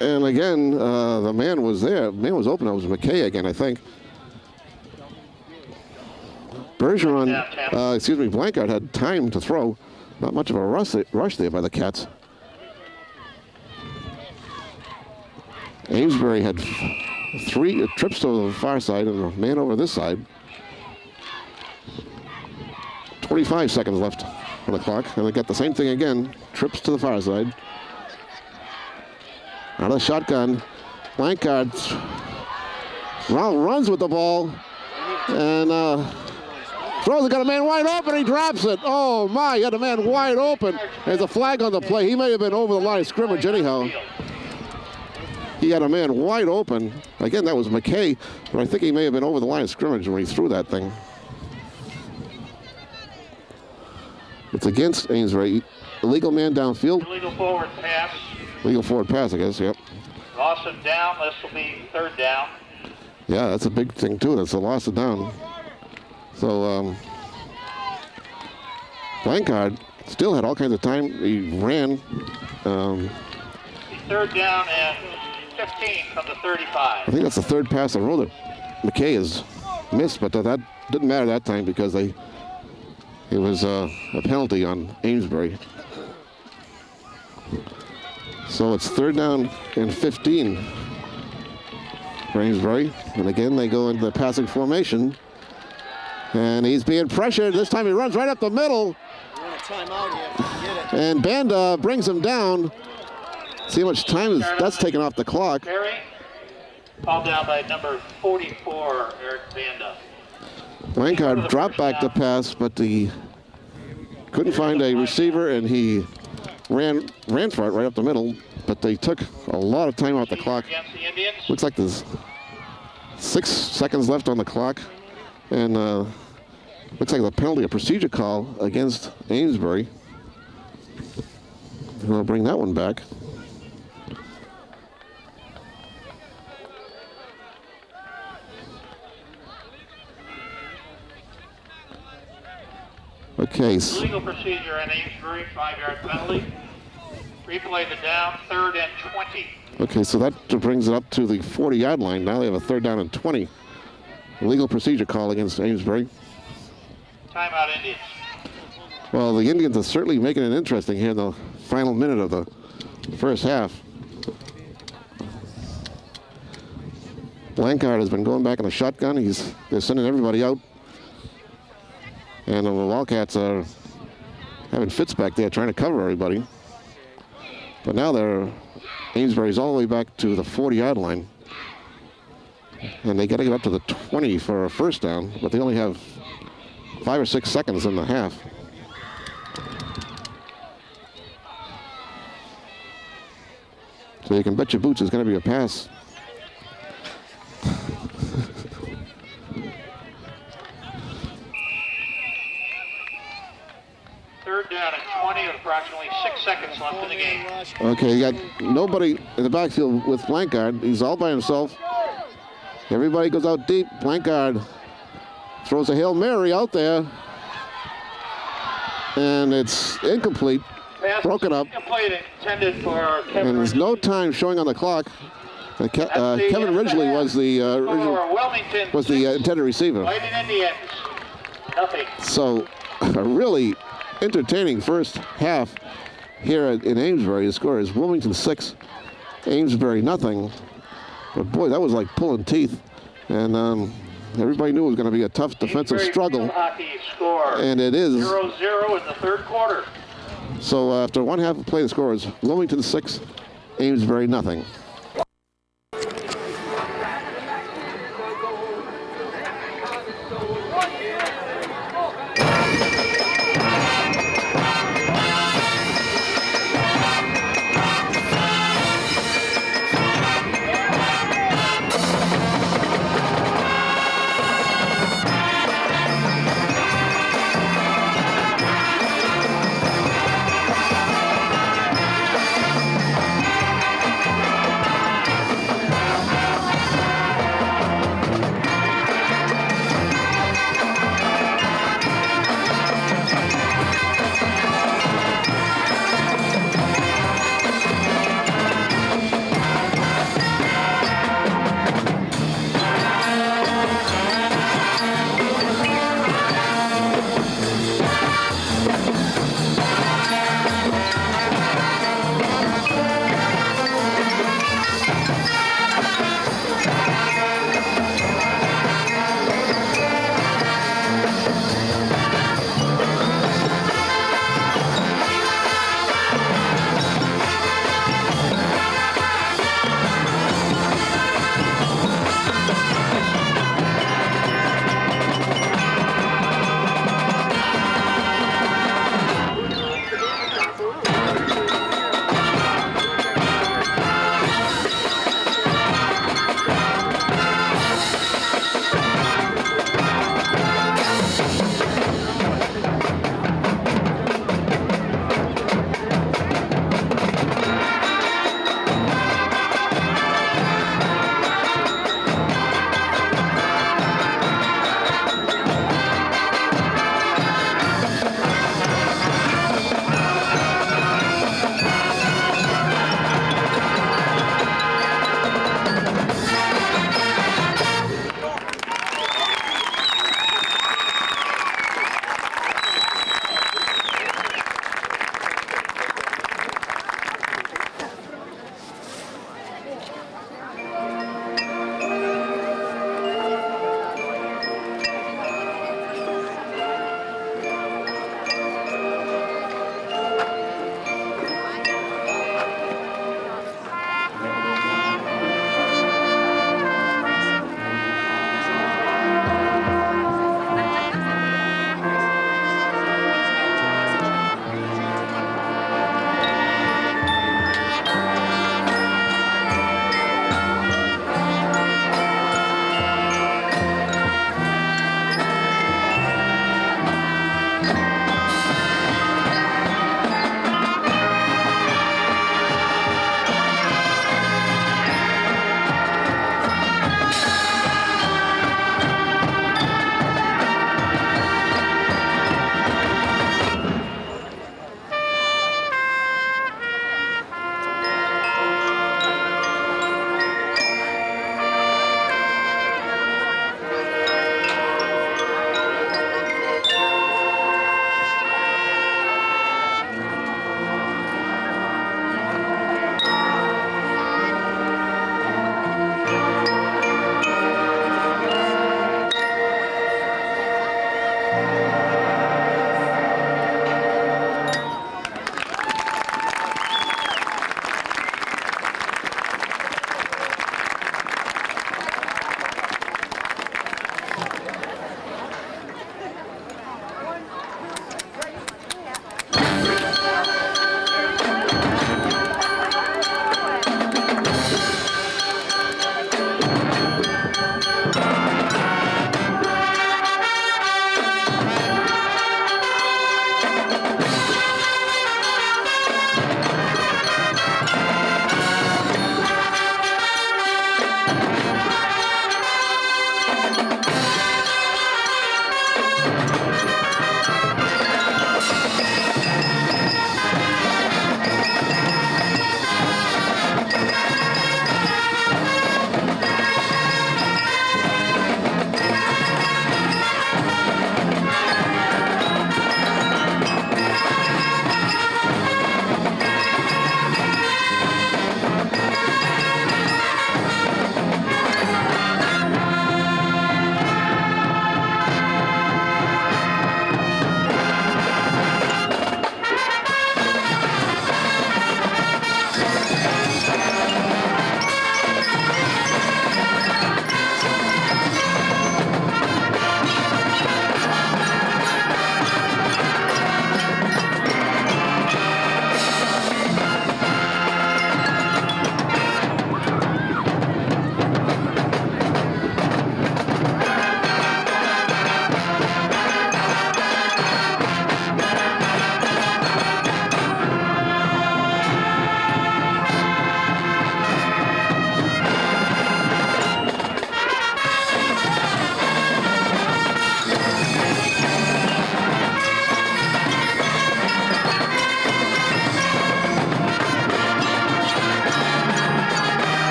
And again, the man was there. The man was open. It was McKay again, I think. Blancard had time to throw. Not much of a rush there by the Cats. Amesbury had 3 trips to the far side and a man over this side. 25 seconds left. on the clock. And they got the same thing again. Trips to the far side. Out of the shotgun. Blancard runs with the ball. And throws it. Got a man wide open. He drops it. Oh, my. He got a man wide open. There's a flag on the play. He may have been over the line of scrimmage anyhow. He had a man wide open. Again, that was McKay, but I think he may have been over the line of scrimmage when he threw that thing. It's against Amesbury. Illegal man downfield. Illegal forward pass. Legal forward pass, I guess, yep. Loss of down. This will be third down. Yeah, that's a big thing, too. That's a loss of down. So, Blancard still had all kinds of time. He ran. Third down and 15 from the 35. I think that's the third pass in a row that McKay has missed, but that didn't matter that time because it was a penalty on Amesbury. So it's third down and 15 for Amesbury. And again, they go into the passing formation. And he's being pressured. This time he runs right up the middle. You want a timeout here if you can get it. And Banda brings him down. See how much time that's taken off the clock. Perry, called down by number 44, Eric Banda. Blancard dropped back to pass, but he couldn't find a receiver, and he ran for it right up the middle. But they took a lot of time off the clock. Against the Indians. Looks like there's 6 seconds left on the clock, and looks like the penalty, a procedure call against Amesbury. And we'll bring that one back. Okay. Legal procedure in Amesbury, 5-yard penalty. Replay the down, third and 20. Okay, so that brings it up to the 40-yard line. Now they have a third down and 20. Legal procedure call against Amesbury. Timeout Indians. Well, the Indians are certainly making it interesting here in the final minute of the first half. Blancard has been going back in the shotgun. They're sending everybody out. And the Wildcats are having Fitz back there trying to cover everybody. But now Amesbury's all the way back to the 40-yard line. And they got to get up to the 20 for a first down, but they only have 5 or 6 seconds in the half. So you can bet your boots it's going to be a pass. Third down and 20 with approximately 6 seconds left in the game. Okay, you got nobody in the backfield with Blancard. He's all by himself. Everybody goes out deep. Blancard throws a Hail Mary out there. And it's incomplete. Pass broken up. Incomplete, intended for Kevin And there's no Ridgely. time showing on the clock. Kevin Ridgely was the For Wilmington, intended receiver. Fighting Indians, nothing. So a really entertaining first half here in Amesbury. The score is Wilmington 6, Amesbury nothing. But boy, that was like pulling teeth. And everybody knew it was going to be a tough defensive Amesbury struggle. field hockey score. And it is. 0-0 in the third quarter. So after one half of play, the score is Wilmington 6, Amesbury nothing.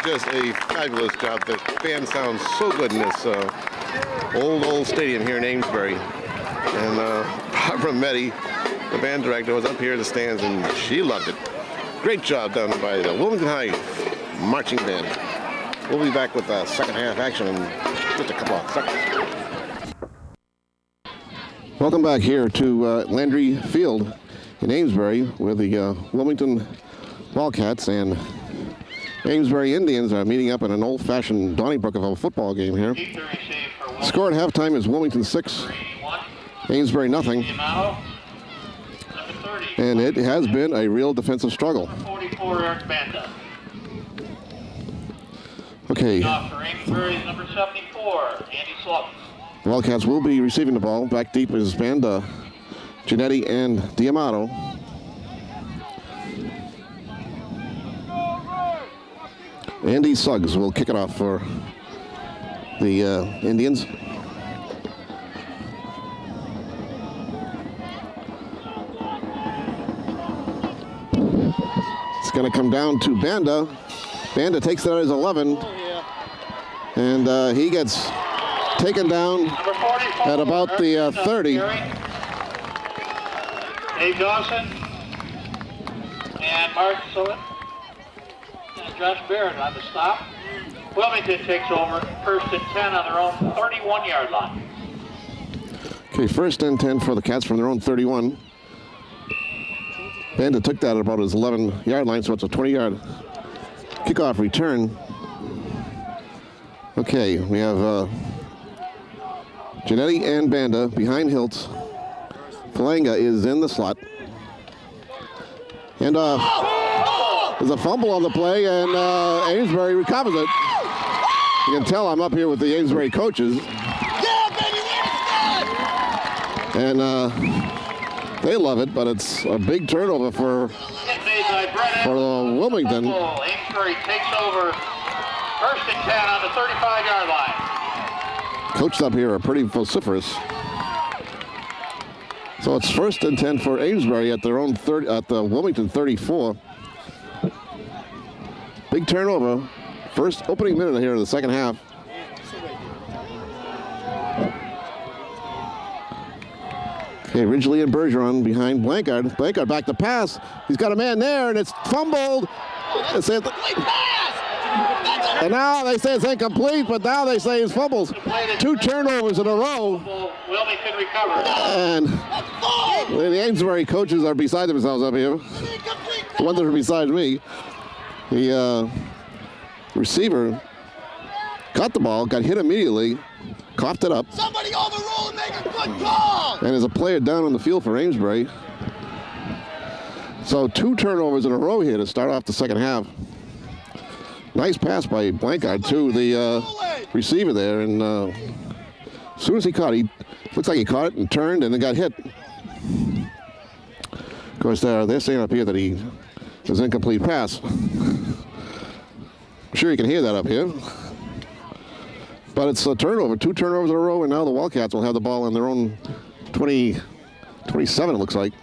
Just a fabulous job. The band sounds so good in this old stadium here in Amesbury. And Barbara Meddy, the band director, was up here in the stands and she loved it. Great job done by the Wilmington High marching band. We'll be back with the second half action in just a couple of seconds. Welcome back here to Landry Field in Amesbury, where the Wilmington Wildcats and Amesbury Indians are meeting up in an old-fashioned Donnybrook of a football game here. Score at halftime is Wilmington 6, Amesbury nothing. And it has been a real defensive struggle. Okay. Wildcats will be receiving the ball. Back deep is Banda, Giannetti, and D'Amato. Andy Suggs will kick it off for the Indians. It's going to come down to Banda. Banda takes it at his 11. And he gets taken down at about the 30. Dave Dawson and Mark Sullivan. Josh Barrett on the stop. Wilmington takes over, first and 10 on their own 31-yard line. Okay, first and 10 for the Cats from their own 31. Banda took that at about his 11-yard line, so it's a 20-yard kickoff return. Okay, we have Giannetti and Banda behind Hiltz. Falanga is in the slot. And there's a fumble on the play, and Amesbury recovers it. You can tell I'm up here with the Amesbury coaches. And they love it, but it's a big turnover for Wilmington. Amesbury takes over first and 10 on the 35-yard line. Coaches up here are pretty vociferous. So it's first and 10 for Amesbury at their own at the Wilmington 34. Big turnover. First opening minute here in the second half. Okay, Ridgely and Bergeron behind Blankard. Blankard back to pass. He's got a man there, and it's fumbled. And now they say it's incomplete, but now they say it's fumbles. 2 turnovers in a row. Wilmington recovered. And the Amesbury coaches are beside themselves up here. The ones that are beside me. The receiver caught the ball, got hit immediately, coughed it up. Somebody overrule and make a good call. And there's a player down on the field for Amesbury. So 2 turnovers in a row here to start off the second half. Nice pass by Blankard to the receiver there, and as soon as he caught it, looks like he caught it and turned and then got hit. Of course, they're saying up here that he was an incomplete pass. I'm sure you can hear that up here. But it's a turnover, 2 turnovers in a row, and now the Wildcats will have the ball on their own 27, it looks like.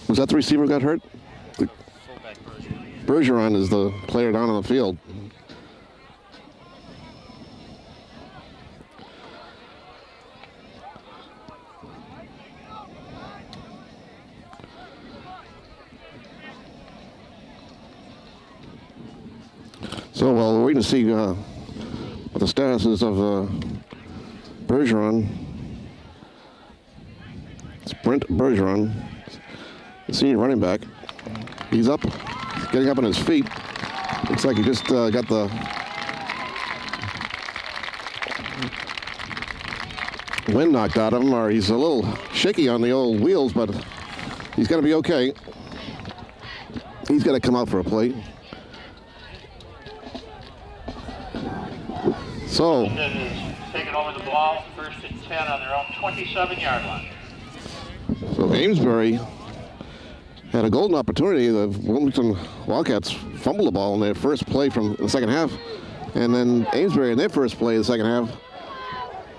Was that the receiver who got hurt? Bergeron is the player down on the field. So, well, we're waiting to see what the status is of Bergeron. It's Brent Bergeron, the senior running back. He's up, getting up on his feet. Looks like he just got the wind knocked out of him, or he's a little shaky on the old wheels, but he's going to be okay. He's got to come out for a play. So, taking over the ball, first and 10 on their own 27-yard line. So Amesbury had a golden opportunity. The Wilmington Wildcats fumbled the ball in their first play from the second half, and then Amesbury in their first play of the second half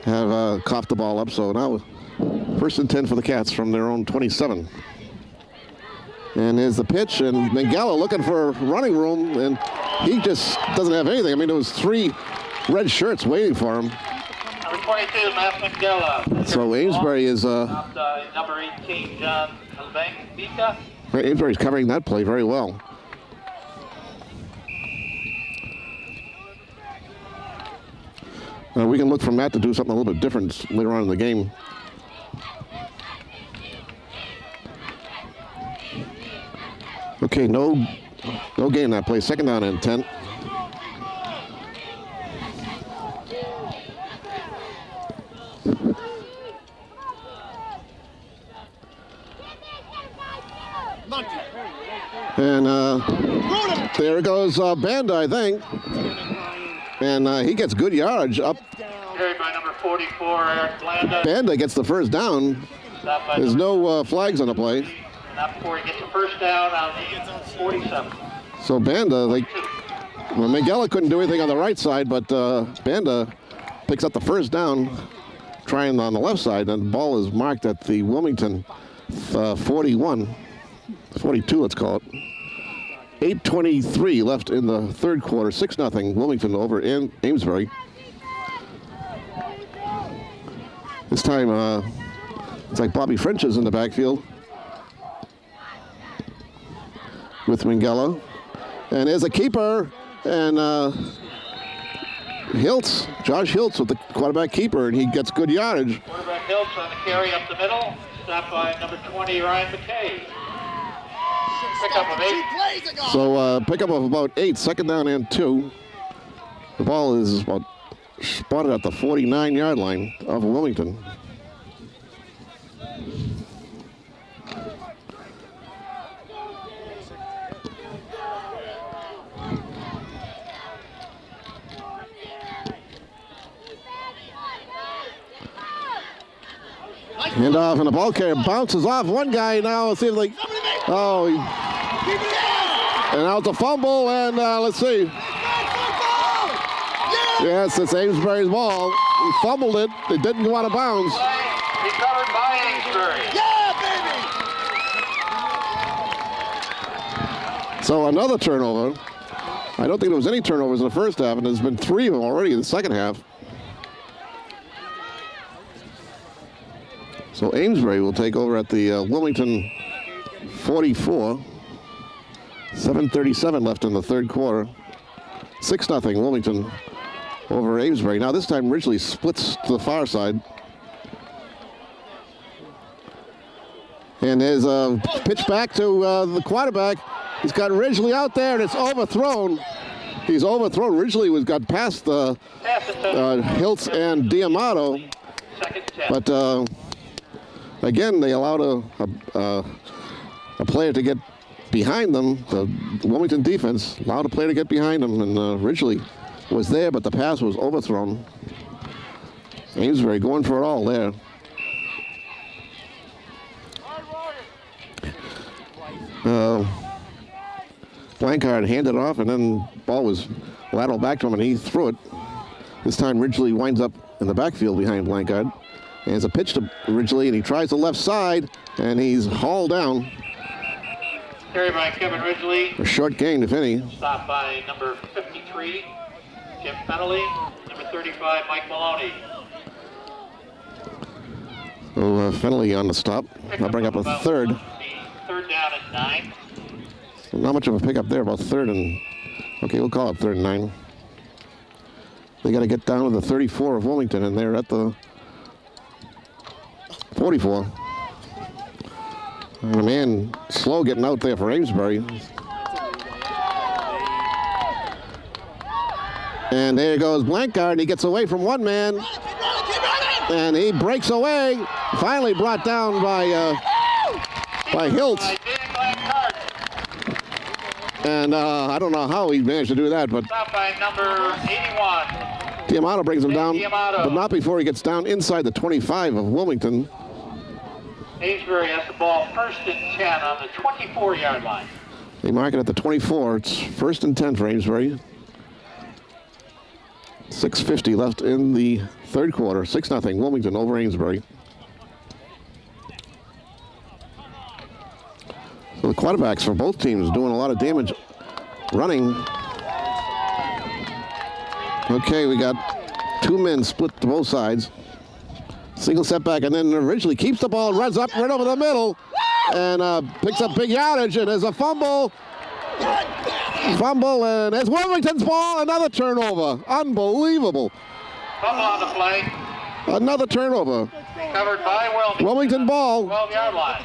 have coughed the ball up. So now first and 10 for the Cats from their own 27. And there's the pitch, and Mangala looking for running room, and he just doesn't have anything. I mean, there was 3 red shirts waiting for him. Number 22, Matt Mangala. So Amesbury is number 18, John Bika. Amesbury's covering that play very well. We can look for Matt to do something a little bit different later on in the game. Okay, no gain in that play. Second down and 10. And there goes Banda, I think. And he gets good yardage up. Carried by number 44, Eric Blanda. Banda gets the first down. There's no flags on the play. Not before he gets the first down on the 47. So Banda, well, Mangala couldn't do anything on the right side, but Banda picks up the first down, trying on the left side, and the ball is marked at the Wilmington 42, let's call it. 8:23 left in the third quarter. 6-0 Wilmington over in Amesbury. This time, it's like Bobby French is in the backfield with Mangala. And there's a keeper, and Josh Hiltz with the quarterback keeper, and he gets good yardage. Quarterback Hiltz on the carry up the middle. Stopped by number 20, Ryan McKay. Pickup of 8. So pickup of about 8, second down and 2. The ball is about spotted at the 49-yard line of Wilmington. And off, and the ball carrier bounces off one guy now. It seems like, and now it's a fumble, and let's see. Yes, it's Amesbury's ball. He fumbled it. It didn't go out of bounds. Recovered by Amesbury. Yeah, baby! So another turnover. I don't think there was any turnovers in the first half, and there's been 3 of them already in the second half. So Amesbury will take over at the Wilmington 44. 7:37 left in the third quarter. 6-0 Wilmington over Amesbury. Now this time Ridgely splits to the far side. And there's a pitch back to the quarterback. He's got Ridgely out there, and it's overthrown. He's overthrown. Ridgely got past Hiltz and Diamato. But again, they allowed a player to get behind them. The Wilmington defense allowed a player to get behind them, and Ridgely was there, but the pass was overthrown. Amesbury going for it all there. Blancard handed off, and then ball was lateral back to him, and he threw it. This time Ridgely winds up in the backfield behind Blancard. And it's a pitch to Ridgely, and he tries the left side, and he's hauled down. Carried by Kevin Ridgely. A short gain, if any. Stopped by number 53, Jim Fennelly. Number 35, Mike Maloney. So Fennelly on the stop. I'll bring up a third. Third down and 9. So not much of a pickup there, about third and... Okay, we'll call it third and 9. They got to get down to the 34 of Wilmington, and they're at the 44. And a man slow getting out there for Amesbury. And there goes Blancard, and he gets away from one man. And he breaks away. Finally brought down by Hiltz. And I don't know how he managed to do that, but Stopped by number 81. Diamato brings him down, Diamato. but not before he gets down inside the 25 of Wilmington. Amesbury has the ball first and 10 on the 24-yard line. They mark it at the 24. It's first and 10 for Amesbury. 6:50 left in the third quarter. 6-0 Wilmington over Amesbury. So the quarterbacks for both teams doing a lot of damage running. Okay, we got two men split to both sides. Single setback, and then originally keeps the ball, runs up right over the middle, and picks up big yardage, and there's a fumble. Fumble, and it's Wilmington's ball, another turnover. Unbelievable. Fumble on the play. Another turnover. Covered by Wilmington. Wilmington ball. 12-yard line.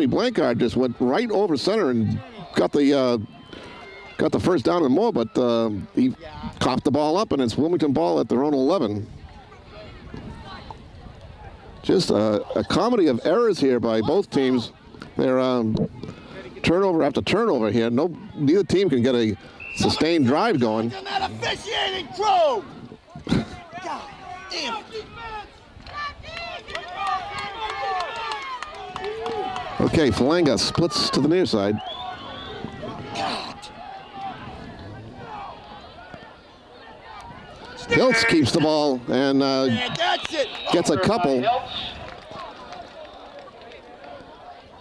Blancard just went right over center and got the first down and more, but he coughed the ball up, and it's Wilmington ball at their own 11. Just a comedy of errors here by both teams. They're turnover after turnover here. Neither team can get a sustained drive going. That officiating crew! God damn it. Okay, Falanga splits to the near side. Hiltz keeps the ball and That's it. gets a couple.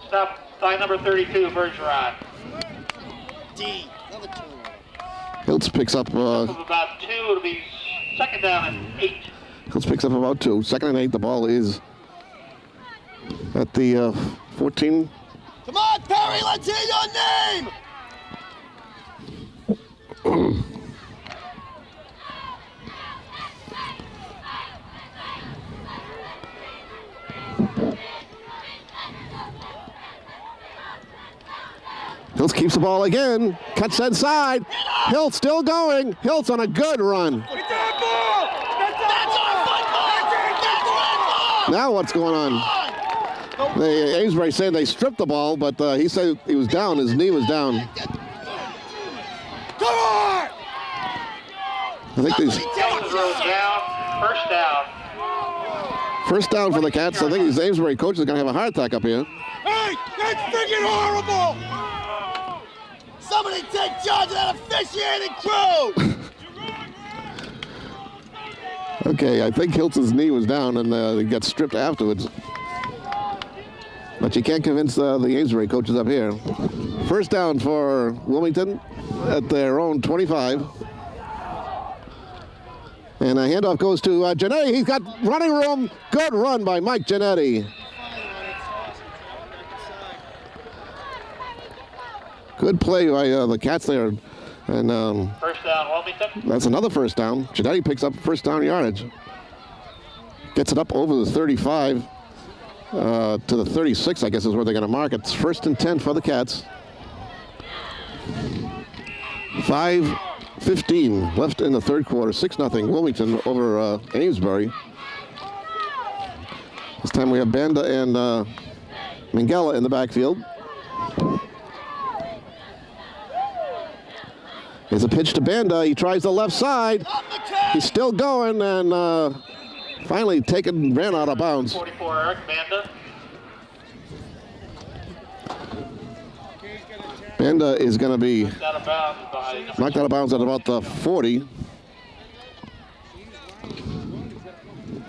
Stop by number 32, Bergeron. D. Another turnover. Hiltz picks up. Of about 2, it'll be second down and 8. Hiltz picks up about 2. Second and 8. The ball is at the 14. Come on, Perry, let's hear your name! Hiltz keeps the ball again. Cuts inside. Hiltz still going. Hiltz on a good run. Now what's going on? Amesbury saying they stripped the ball, but he said he was down. His knee was down. Come on! I think these Down. First down. first down for the Cats. I think these Amesbury coaches are going to have a heart attack up here. Hey, that's freaking horrible! Somebody take charge of that officiating crew! Okay, I think Hiltz's knee was down and he got stripped afterwards. But you can't convince the Amesbury coaches up here. First down for Wilmington at their own 25. And a handoff goes to Janetti. He's got running room. Good run by Mike Janetti. Good play by the Cats there. And First down, Wilmington. that's another first down. Janetti picks up first down yardage. Gets it up over the 35 to the 36, I guess is where they're going to mark it. It's first and 10 for the Cats. 5:15 left in the third quarter. 6-0 Wilmington over Amesbury. This time we have Banda and Mingella in the backfield. Here's a pitch to Banda. He tries the left side. He's still going and finally ran out of bounds. 44, Eric Banda. Banda is going to be Out of bounds by number knocked out of bounds at about the 40.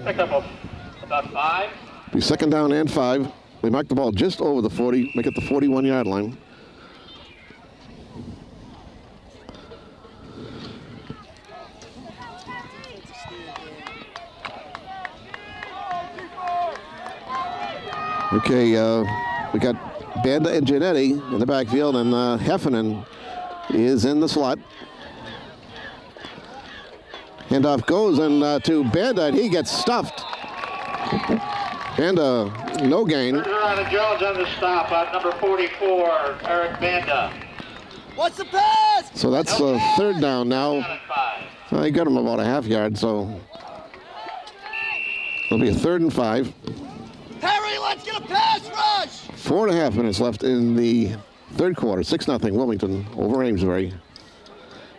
Pick up about 5. Be second down and 5. They mark the ball just over the 40, make it the 41-yard line. Okay, we got Banda and Giannetti in the backfield, and Heffernan is in the slot. Handoff goes to Banda, and he gets stuffed. Banda, no gain. Jones on the stop on number 44, Eric Banda. What's the pass? So that's third down now. They got him about a half yard, so it'll be a 3rd and 5. Harry, let's get a pass rush! 4.5 minutes left in the third quarter. 6-0 Wilmington over Amesbury.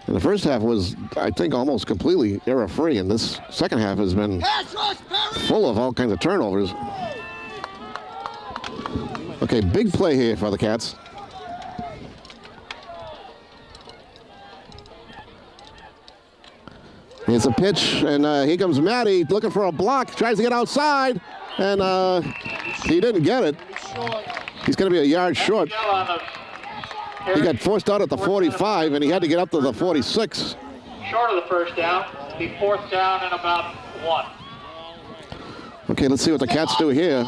And the first half was, I think, almost completely error-free, and this second half has been Pass rush, Perry! full of all kinds of turnovers. Okay, big play here for the Cats. It's a pitch, and here comes Matty looking for a block, tries to get outside, and he didn't get it. He's going to be a yard short. He got forced out at the 45, and he had to get up to the 46. Short of the first down. Be 4th down and about 1. Okay, let's see what the Cats do here.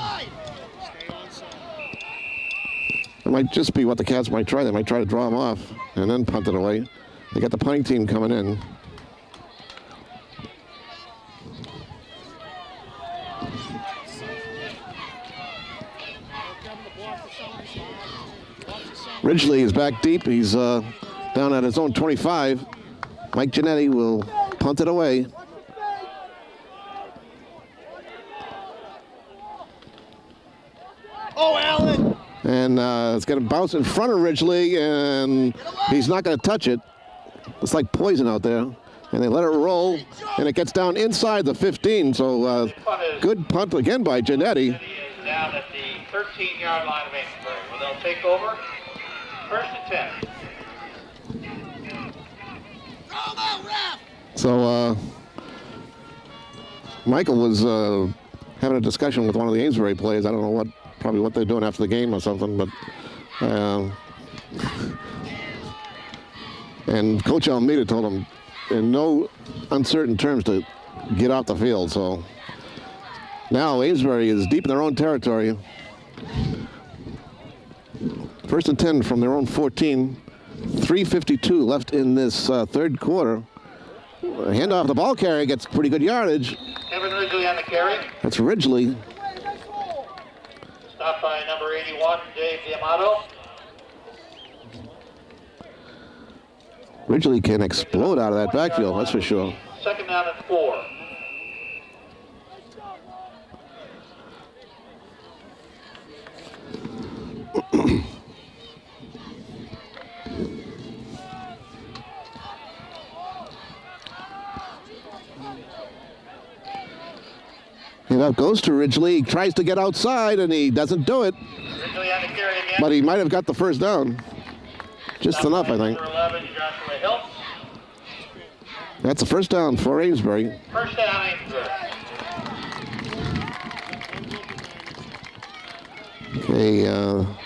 It might just be what the Cats might try. They might try to draw him off and then punt it away. They got the punting team coming in. Ridgely is back deep. He's down at his own 25. Mike Giannetti will punt it away. Oh, Allen! And it's going to bounce in front of Ridgely, and he's not going to touch it. It's like poison out there. And they let it roll, and it gets down inside the 15. So good punt again by Giannetti. He is down at the 13-yard line of Amesbury, where they'll take over. 1st and 10. So Michael was having a discussion with one of the Amesbury players. I don't know probably what they're doing after the game or something, but and Coach Almeida told him in no uncertain terms to get off the field. So now Amesbury is deep in their own territory. 1st and 10 from their own 14. 3:52 left in this third quarter. Handoff, the ball carrier gets pretty good yardage. Kevin Ridgely on the carry. That's Ridgely. Stopped by number 81, Dave D'Amato. Ridgely can explode out of that backfield, that's for sure. 2nd down and 4. And that goes to Ridgely. He tries to get outside, and he doesn't do it. Ridgely on the carry again. But he might have got the first down. Just enough, I think. Number 11, Joshua Hiltz. That's a first down for Amesbury. 1st down, Amesbury. Okay,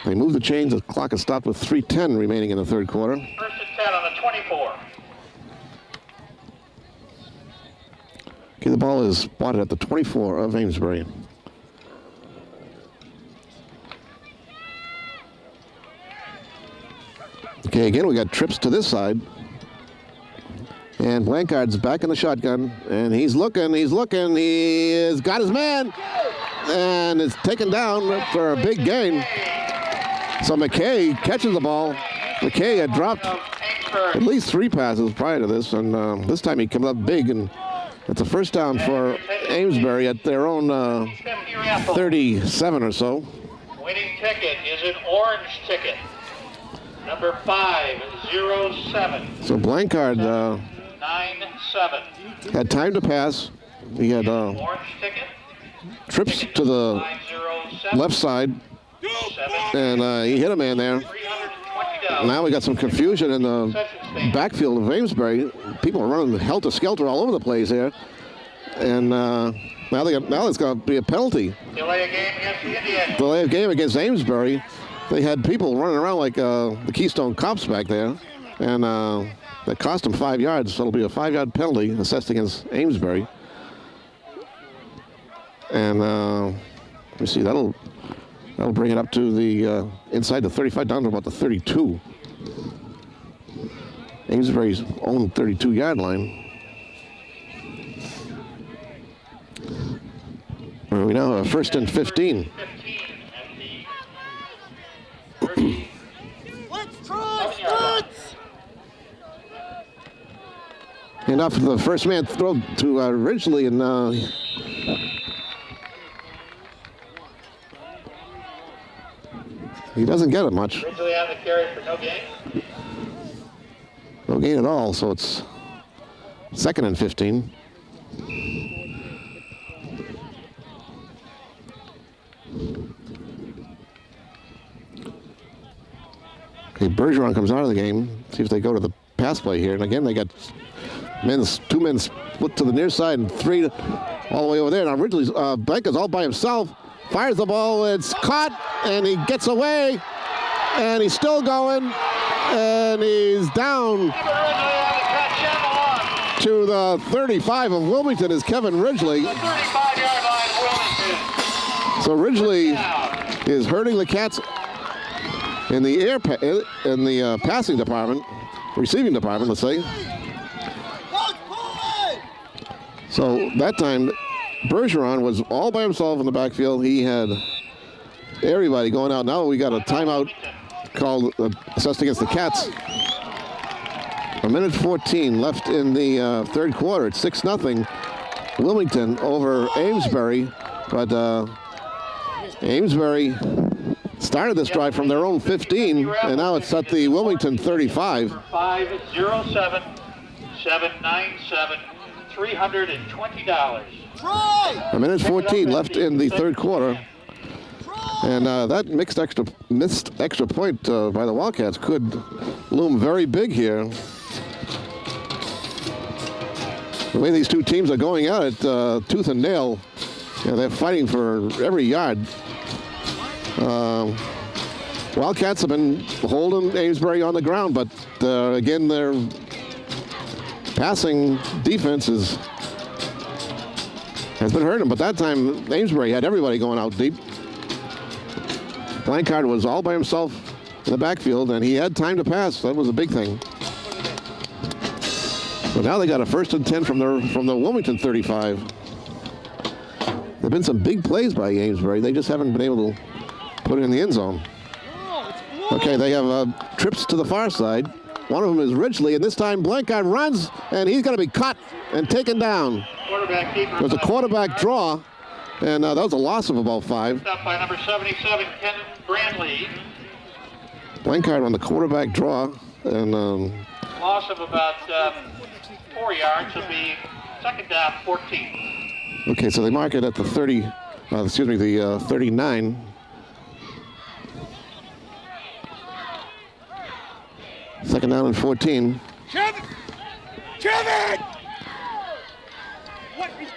they move the chains. The clock is stopped with 3:10 remaining in the third quarter. 1st and 10 on the 24. Okay, the ball is spotted at the 24 of Amesbury. Okay, again, we got trips to this side. And Blancard's back in the shotgun, and he's looking, he has got his man, and it's taken down for a big gain. So McKay catches the ball. McKay had dropped at least 3 passes prior to this, and this time he comes up big, and it's a first down for Amesbury at their own 37 or so. Winning ticket is an orange ticket. Number 507. So Blancard 9-7. had time to pass. He had Orange ticket. trips to the 507. left side, 7. and he hit a man there. $320. Now we got some confusion in the backfield of Amesbury. People are running helter-skelter all over the place here. And Now it's going to be a penalty. Delay of game against the Indians. Delay of game against Amesbury. They had people running around like the Keystone Cops back there, and that cost them 5 yards. So it'll be a 5-yard penalty assessed against Amesbury. And let me see, that'll bring it up to the inside the 35, down to about the 32. Amesbury's own 32-yard line. We now have first and 15. And off the first man throw to Ridgely, and he doesn't get it much. Ridgely on the carry for no gain. No gain at all, so it's second and 15. Okay, Bergeron comes out of the game. See if they go to the pass play here. And again, they got two men split to the near side and three all the way over there. Now Ridgely's Blanca's all by himself. Fires the ball. It's caught, and he gets away. And he's still going. And he's down to the 35 of Wilmington is Kevin Ridgely. The 35-yard line, Wilmington. So Ridgely is hurting the Cats in the passing department, receiving department, let's say. So that time, Bergeron was all by himself in the backfield. He had everybody going out. Now we got a timeout called assessed against the Cats. A minute 14 left in the third quarter. It's 6-0 Wilmington over Amesbury, but Amesbury started this drive from their own 15, and now it's at the Wilmington 35. 507-797-$320. A minute 14 left in the third quarter. And that missed extra point by the Wildcats could loom very big here. The way these two teams are going at it, tooth and nail, they're fighting for every yard. Wildcats have been holding Amesbury on the ground, but again, their passing defense has been hurting them. But that time, Amesbury had everybody going out deep. Blancard was all by himself in the backfield, and he had time to pass. That was a big thing. So now they got a first and 10 from the Wilmington 35. There've been some big plays by Amesbury. They just haven't been able to put it in the end zone. Okay, they have trips to the far side. One of them is Ridgely, and this time Blancard runs, and he's going to be caught and taken down. There's a quarterback draw, and that was a loss of about 5. Stopped by number 77, Ken Brandley. Blancard on the quarterback draw, and Loss of about 4 yards. Will be second down, 14. okay, so they mark it at the 39. Second down and 14. Kevin!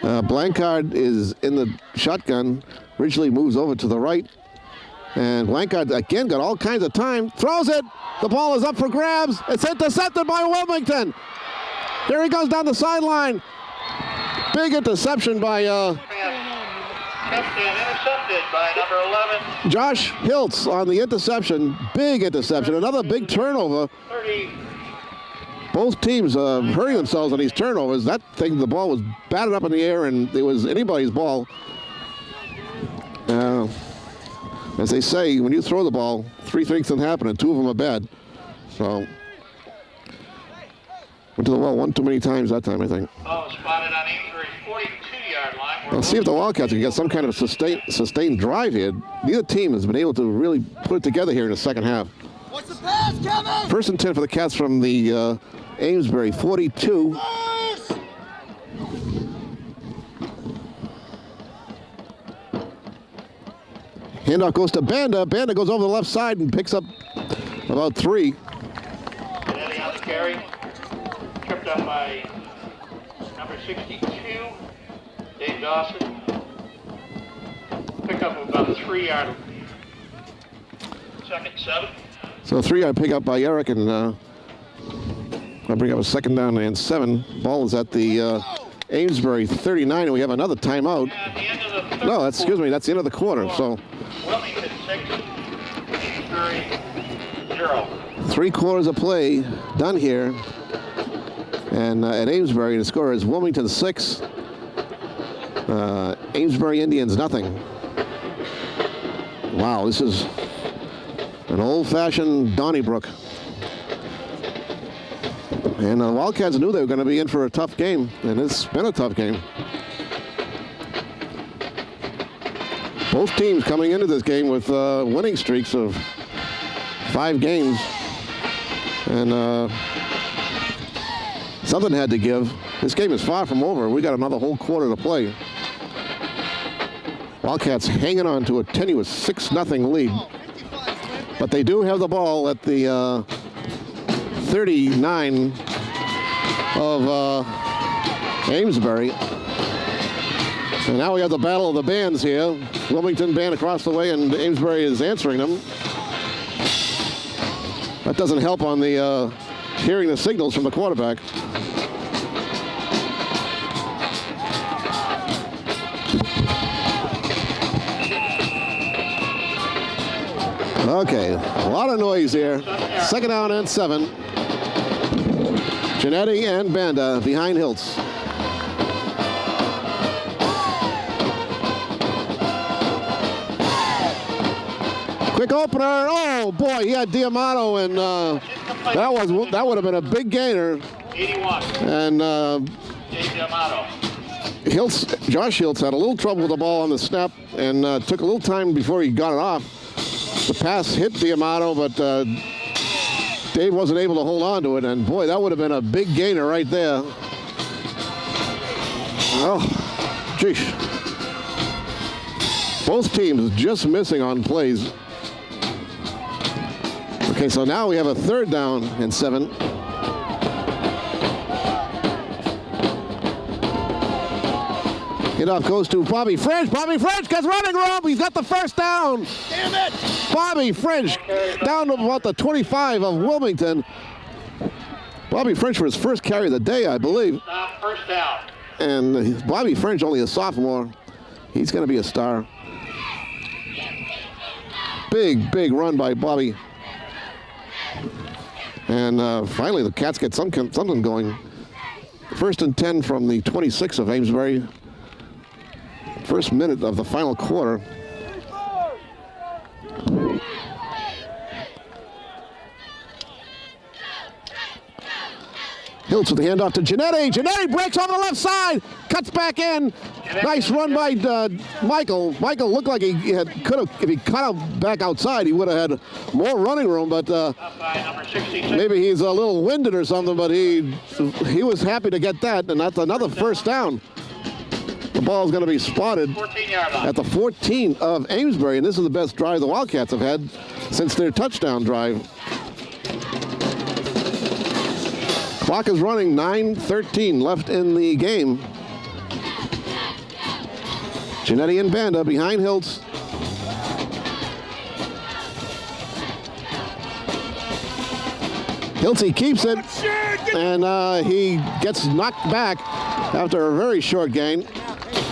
Blancard is in the shotgun. Ridgely moves over to the right. And Blancard again got all kinds of time. Throws it. The ball is up for grabs. It's intercepted by Wilmington. There he goes down the sideline. Big interception by Intercepted by number 11. Josh Hiltz on the interception. Big interception. Another big turnover. 30. Both teams hurting themselves on these turnovers. That thing, the ball was batted up in the air, and it was anybody's ball. As they say, when you throw the ball, 3 things can happen, and 2 of them are bad. So, went to the well one too many times that time, I think. Oh, spotted on Amesbury's 42-yard line. Let's see if the Wildcats can get some kind of sustained drive here. Neither team has been able to really put it together here in the second half. What's the pass, Kevin? First and 10 for the Cats from the Amesbury 42. Handoff goes to Banda. Banda goes over the left side and picks up about 3. Kennedy on the carry. Tripped up by number 62, Dave Dawson. 3-yard. Second 7. So a 3-yard pickup by Eric, and I'll bring up a second down and 7. Ball is at the Amesbury 39, and we have another timeout. And the end of the third No, excuse me, that's the end of the quarter. So Wilmington 6, Amesbury 0. 3 quarters of play done here. And at Amesbury, the score is Wilmington 6, Amesbury Indians nothing. Wow, this is an old-fashioned Donnybrook. And the Wildcats knew they were going to be in for a tough game, and it's been a tough game. Both teams coming into this game with winning streaks of 5 games. And something had to give. This game is far from over. We got another whole quarter to play. Wildcats hanging on to a tenuous 6-0 lead. But they do have the ball at the 39 of Amesbury. And now we have the battle of the bands here. Wilmington band across the way, and Amesbury is answering them. That doesn't help on the hearing the signals from the quarterback. Okay, a lot of noise here. Second down and 7. Genetti and Banda behind Hiltz. Quick opener. Oh boy, he had Diamato, and that would have been a big gainer. 81. And Diamato. Josh Hiltz had a little trouble with the ball on the snap, and took a little time before he got it off. The pass hit Diamato, but Dave wasn't able to hold on to it, and boy, that would have been a big gainer right there. Oh, geez. Both teams just missing on plays. Okay, so now we have a third down and 7. Handoff goes to Bobby French. Bobby French gets running room. He's got the first down. Damn it! Bobby French down to about the 25 of Wilmington. Bobby French for his first carry of the day, I believe. First down. And Bobby French, only a sophomore. He's going to be a star. Big run by Bobby. And finally, the Cats get something going. First and 10 from the 26 of Amesbury. First minute of the final quarter. Hiltz with the handoff to Genetti. Genetti breaks over the left side, cuts back in. Nice run by Michael. Michael looked like he could have, if he cut out back outside, he would have had more running room, but maybe he's a little winded or something, but he was happy to get that, and that's another first down. The ball is going to be spotted at the 14 of Amesbury, and this is the best drive the Wildcats have had since their touchdown drive. Clock is running, 9:13 left in the game. Genetti and Banda behind Hiltz. Hiltz keeps it, and he gets knocked back after a very short gain.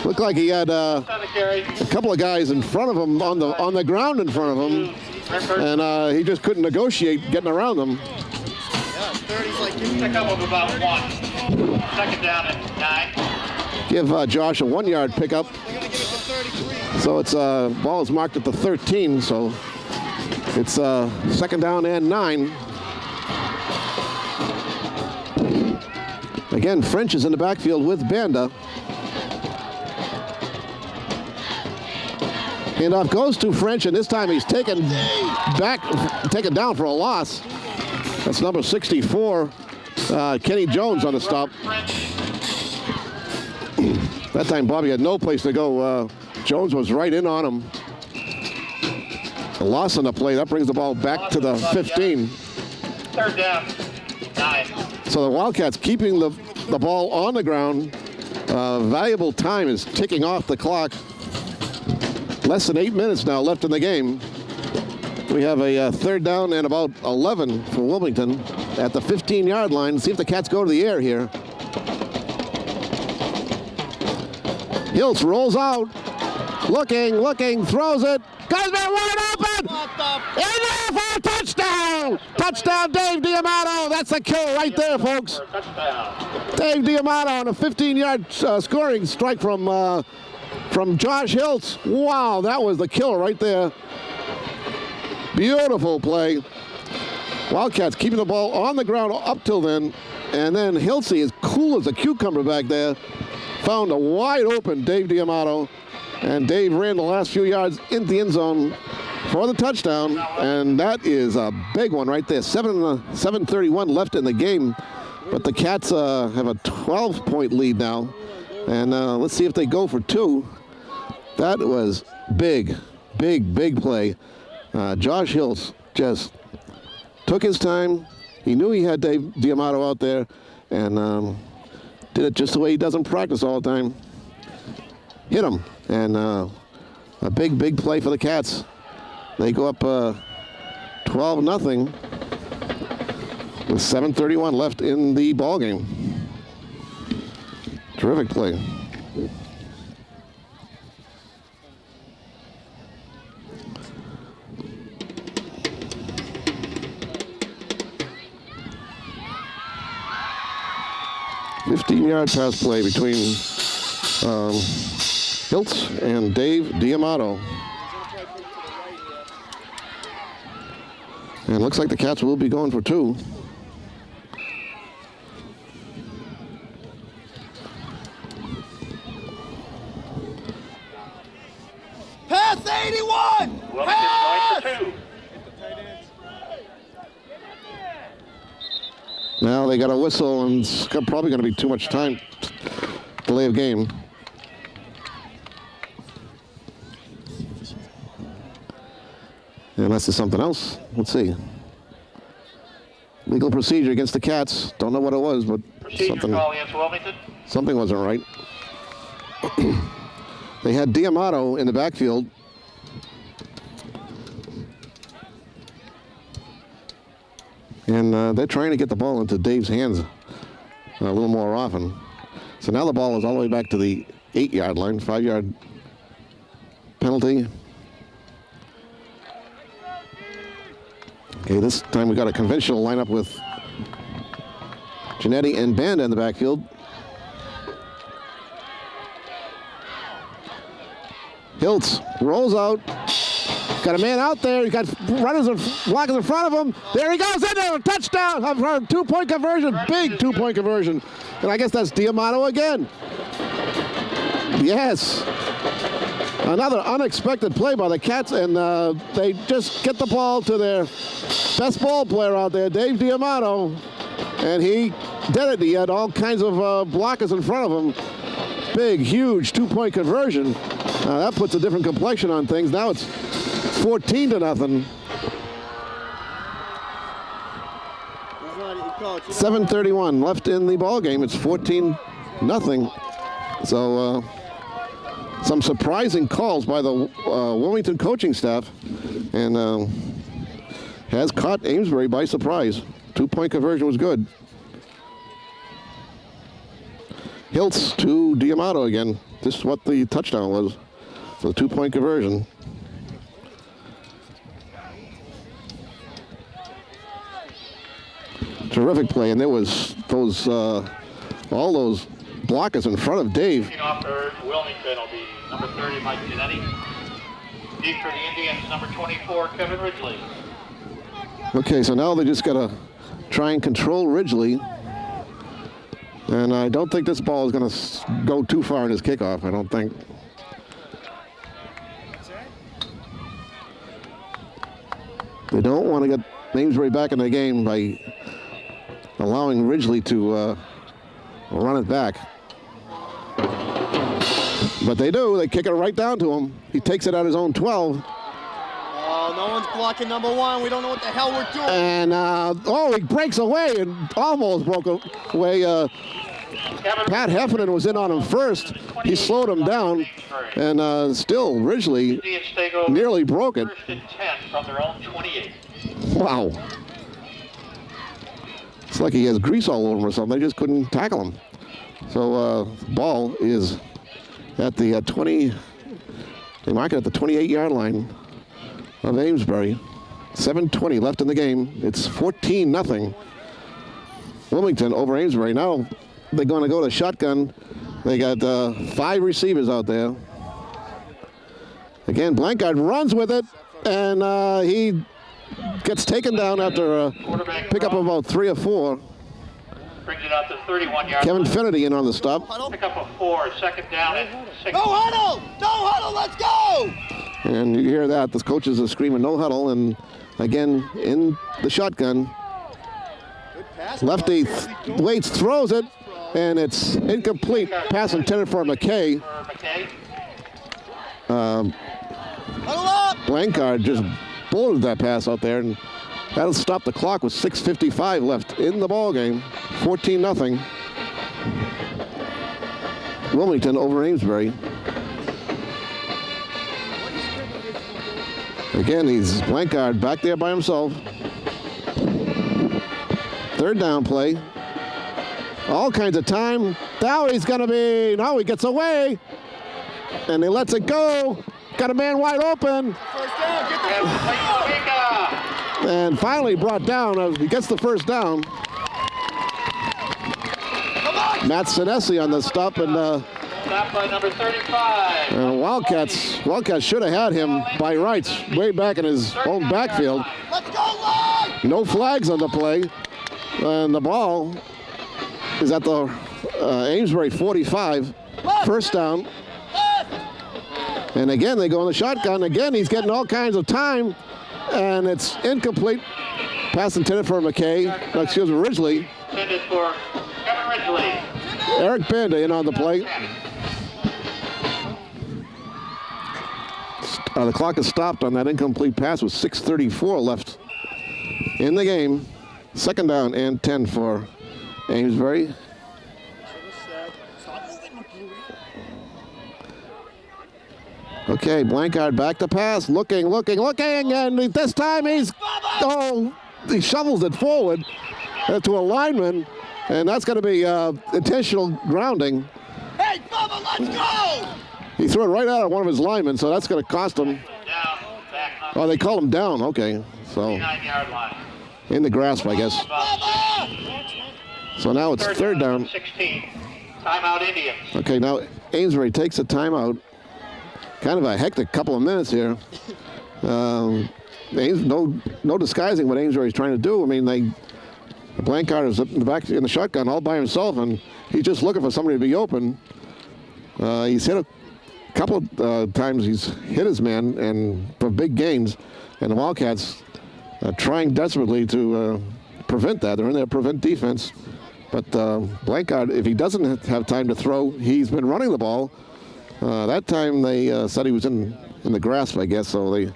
Looked like he had a couple of guys in front of him on the ground in front of him, and he just couldn't negotiate getting around them. Pick up of about 1. Second down at 9. Give Josh a 1-yard pickup. So it's ball is marked at the 13. So it's second down and 9. Again, French is in the backfield with Banda. Handoff goes to French, and this time he's taken down for a loss. That's number 64, Kenny Jones on the stop. That time Bobby had no place to go. Jones was right in on him. A loss on the play. That brings the ball back to the 15. Third down, 9. So the Wildcats keeping the ball on the ground. Valuable time is ticking off the clock. Less than 8 minutes now left in the game. We have a third down and about 11 for Wilmington at the 15-yard line. See if the Cats go to the air here. Hiltz rolls out. Looking, throws it. Guy's been wide open! In there for a touchdown! Touchdown, Dave D'Amato. That's a kill right there, folks. Dave D'Amato on a 15-yard scoring strike from Josh Hiltz. Wow, that was the kill right there. Beautiful play. Wildcats keeping the ball on the ground up till then. And then Hiltz, as cool as a cucumber back there, found a wide open Dave D'Amato. And Dave ran the last few yards into the end zone for the touchdown. And that is a big one right there. 7:31 left in the game. But the Cats have a 12-point lead now. And let's see if they go for two. That was big play. Josh Hiltz just took his time. He knew he had Dave D'Amato out there and did it just the way he does in practice all the time. Hit him. And a big play for the Cats. They go up 12-0 with 7:31 left in the ball game. Terrific play. Yard pass play between Hiltz and Dave D'Amato. And it looks like the Cats will be going for two. Pass 81! Wilmington Pass! going for two. Now they got a whistle, and it's probably going to be too much time. Delay of game. Unless there's something else. Let's see. Legal procedure against the Cats. Don't know what it was, but Procedure call against Wilmington. something wasn't right. They had D'Amato in the backfield. And they're trying to get the ball into Dave's hands a little more often. So now the ball is all the way back to the 8-yard line, 5-yard penalty. Okay, this time we got a conventional lineup with Giannetti and Banda in the backfield. Hiltz rolls out. Got a man out there. He got runners and blockers in front of him. There he goes in there. A touchdown. Two-point conversion. Big two-point conversion. And I guess that's D'Amato again. Yes. Another unexpected play by the Cats, and they just get the ball to their best ball player out there, Dave D'Amato. And he did it. He had all kinds of blockers in front of him. Big, huge two-point conversion. That puts a different complexion on things. Now it's 14-0. 7:31 left in the ball game. It's 14-0. So some surprising calls by the Wilmington coaching staff, and has caught Amesbury by surprise. Two-point conversion was good. Hiltz to D'Amato again. This is what the touchdown was for the two-point conversion. Terrific play, and there was those all those blockers in front of Dave. Off for Wilmington will be number 30, Mike Giannetti. Deep for the Indians, number 24, Kevin Ridgely. Okay, so now they just got to try and control Ridgely. And I don't think this ball is going to go too far in his kickoff, I don't think. They don't want to get Amesbury back in the game by allowing Ridgely to run it back. But they do. They kick it right down to him. He takes it at his own 12. Oh, no one's blocking number one. We don't know what the hell we're doing. And, he breaks away and almost broke away. Pat Heffernan was in on him first. He slowed him down, and still Ridgely Indians take over nearly broke it. first and 10 from their own 28. Wow. It's like he has grease all over him or something. They just couldn't tackle him. So ball is at the 20, they mark it at the 28-yard line of Amesbury. 7:20 left in the game. It's 14-0. Wilmington over Amesbury. Now they're going to go to shotgun. They got 5 receivers out there. Again, Blankard runs with it, and he gets taken down after a pickup of about 3 or 4. Brings it out to 31-yard Kevin line. Finnerty in on the stop. Pick up a 4, second down and 6. No huddle! No huddle! Let's go! And you hear that. The coaches are screaming, no huddle. And again, in the shotgun. Good pass. Lefty waits, throws it, and it's incomplete. Pass intended for McKay. Huddle up! Blankard just bulleted that pass out there, and that'll stop the clock with 6:55 left in the ball game. 14-0. Wilmington over Amesbury. Again, he's Blankard back there by himself. Third down play. All kinds of time. Now he's going to be, no, he gets away. And he lets it go. Got a man wide open. First down, get the And finally brought down. He gets the first down. Matt Sinesi on the stop, and Stop by number 35. Wildcats should have had him by rights way back in his own backfield. Let's go, Lord! No flags on the play, and the ball is at the Amesbury 45. First down. And again, they go in the shotgun. Again, he's getting all kinds of time, and it's incomplete. Pass intended for McKay. Excuse me, Ridgely. Intended for Kevin Ridgely. Eric Banda in on the play. The clock is stopped on that incomplete pass with 6:34 left in the game. Second down and 10 for Amesbury. Okay, Blankard back to pass, looking, and this time he shovels it forward to a lineman, and that's going to be intentional grounding. Hey, Bubba, let's go! He threw it right out of one of his linemen, so that's going to cost him. Down, back up. Oh, they called him down. Okay, so 9-yard line. in the grasp, I guess. Bubba! So now it's third down. 16. Timeout Indians. Okay, now Amesbury takes a timeout. Kind of a hectic couple of minutes here. No disguising what Amesbury's trying to do. I mean, Blankard is in the back in the shotgun all by himself, and he's just looking for somebody to be open. He's hit a couple of times. He's hit his man, and for big gains, and the Wildcats trying desperately to prevent that. They're in their prevent defense. But Blankard, if he doesn't have time to throw, he's been running the ball. That time they said he was in the grasp, I guess, so they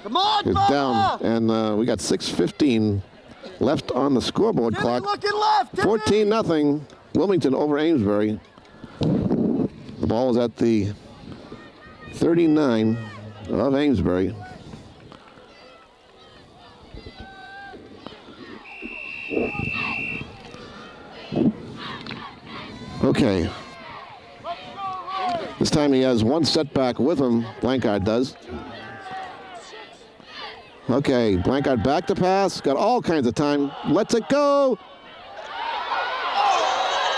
Come on, is Bubba! down. And we got 6:15 left on the scoreboard Timmy, clock. looking left! Timmy! 14-0 Wilmington over Amesbury. The ball is at the 39 of Amesbury. Okay. This time he has one setback with him, Blankard does. Okay, Blankard back to pass, got all kinds of time, lets it go.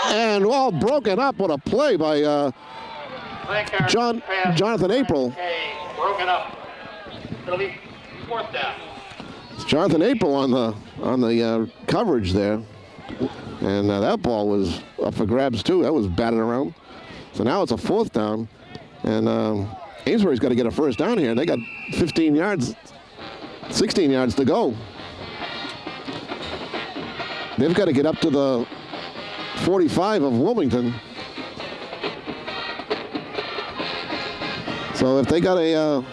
And all broken up. What a play by Blankard pass. Jonathan April. Okay, broken up. It'll be fourth down. It's Jonathan April on the coverage there. And that ball was up for grabs too. That was batted around. So now it's a fourth down. And Amesbury's got to get a first down here. They got 15 yards, 16 yards to go. They've got to get up to the 45 of Wilmington. So if they got a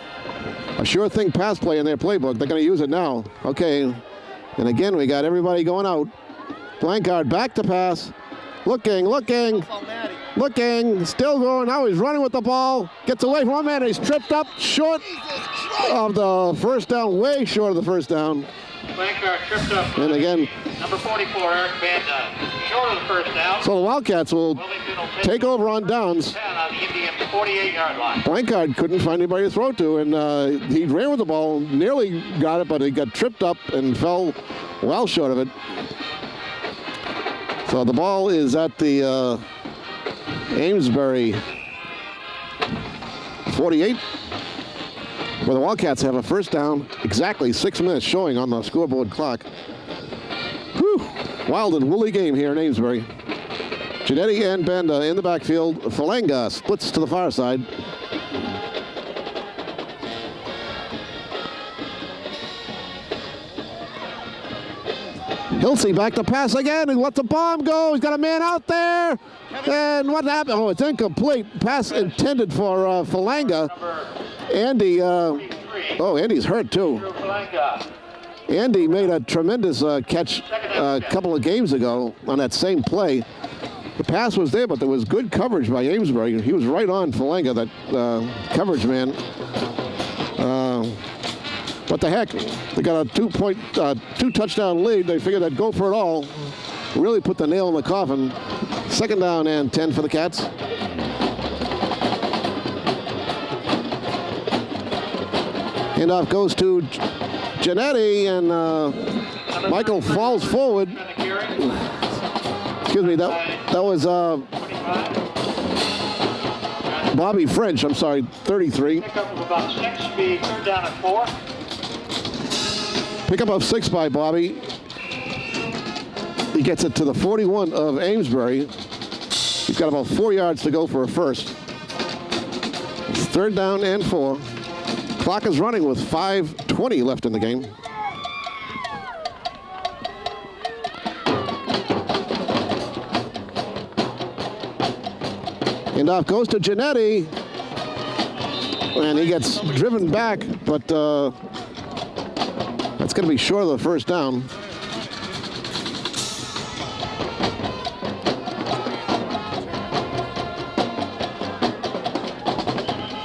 sure thing pass play in their playbook, they're going to use it now. Okay, and again, we got everybody going out. Blankard back to pass, looking, still going. Now he's running with the ball. Gets away from one man. He's tripped up short of the first down, way short of the first down. Blankard tripped up. And again, number 44, Eric Banda, short of the first down. So the Wildcats will Wilmington will take over on downs. 10 on the Indians' 48-yard line. Blankard couldn't find anybody to throw to, and he ran with the ball, nearly got it, but he got tripped up and fell well short of it. So the ball is at the Amesbury 48, where the Wildcats have a first down, exactly 6 minutes showing on the scoreboard clock. Whew. Wild and woolly game here in Amesbury. Giannetti and Banda in the backfield. Falanga splits to the far side. Hilsey back to pass again and lets the bomb go. He's got a man out there. And what happened? Oh, it's incomplete. Pass intended for Falanga. Andy, Andy's hurt too. Andy made a tremendous catch a couple of games ago on that same play. The pass was there, but there was good coverage by Amesbury. He was right on Falanga, that coverage man. What the heck? They got a two-touchdown lead. They figured they'd go for it all. Really put the nail in the coffin. Second down and 10 for the Cats. Handoff goes to Giannetti, and Michael falls forward. Excuse me, that was Bobby French, I'm sorry, 33. Pickup of about 6, be third down and 4. Pickup of 6 by Bobby. He gets it to the 41 of Amesbury. He's got about 4 yards to go for a first. It's third down and 4. Clock is running with 5:20 left in the game. Handoff goes to Giannetti, and he gets driven back, but that's going to be short of the first down.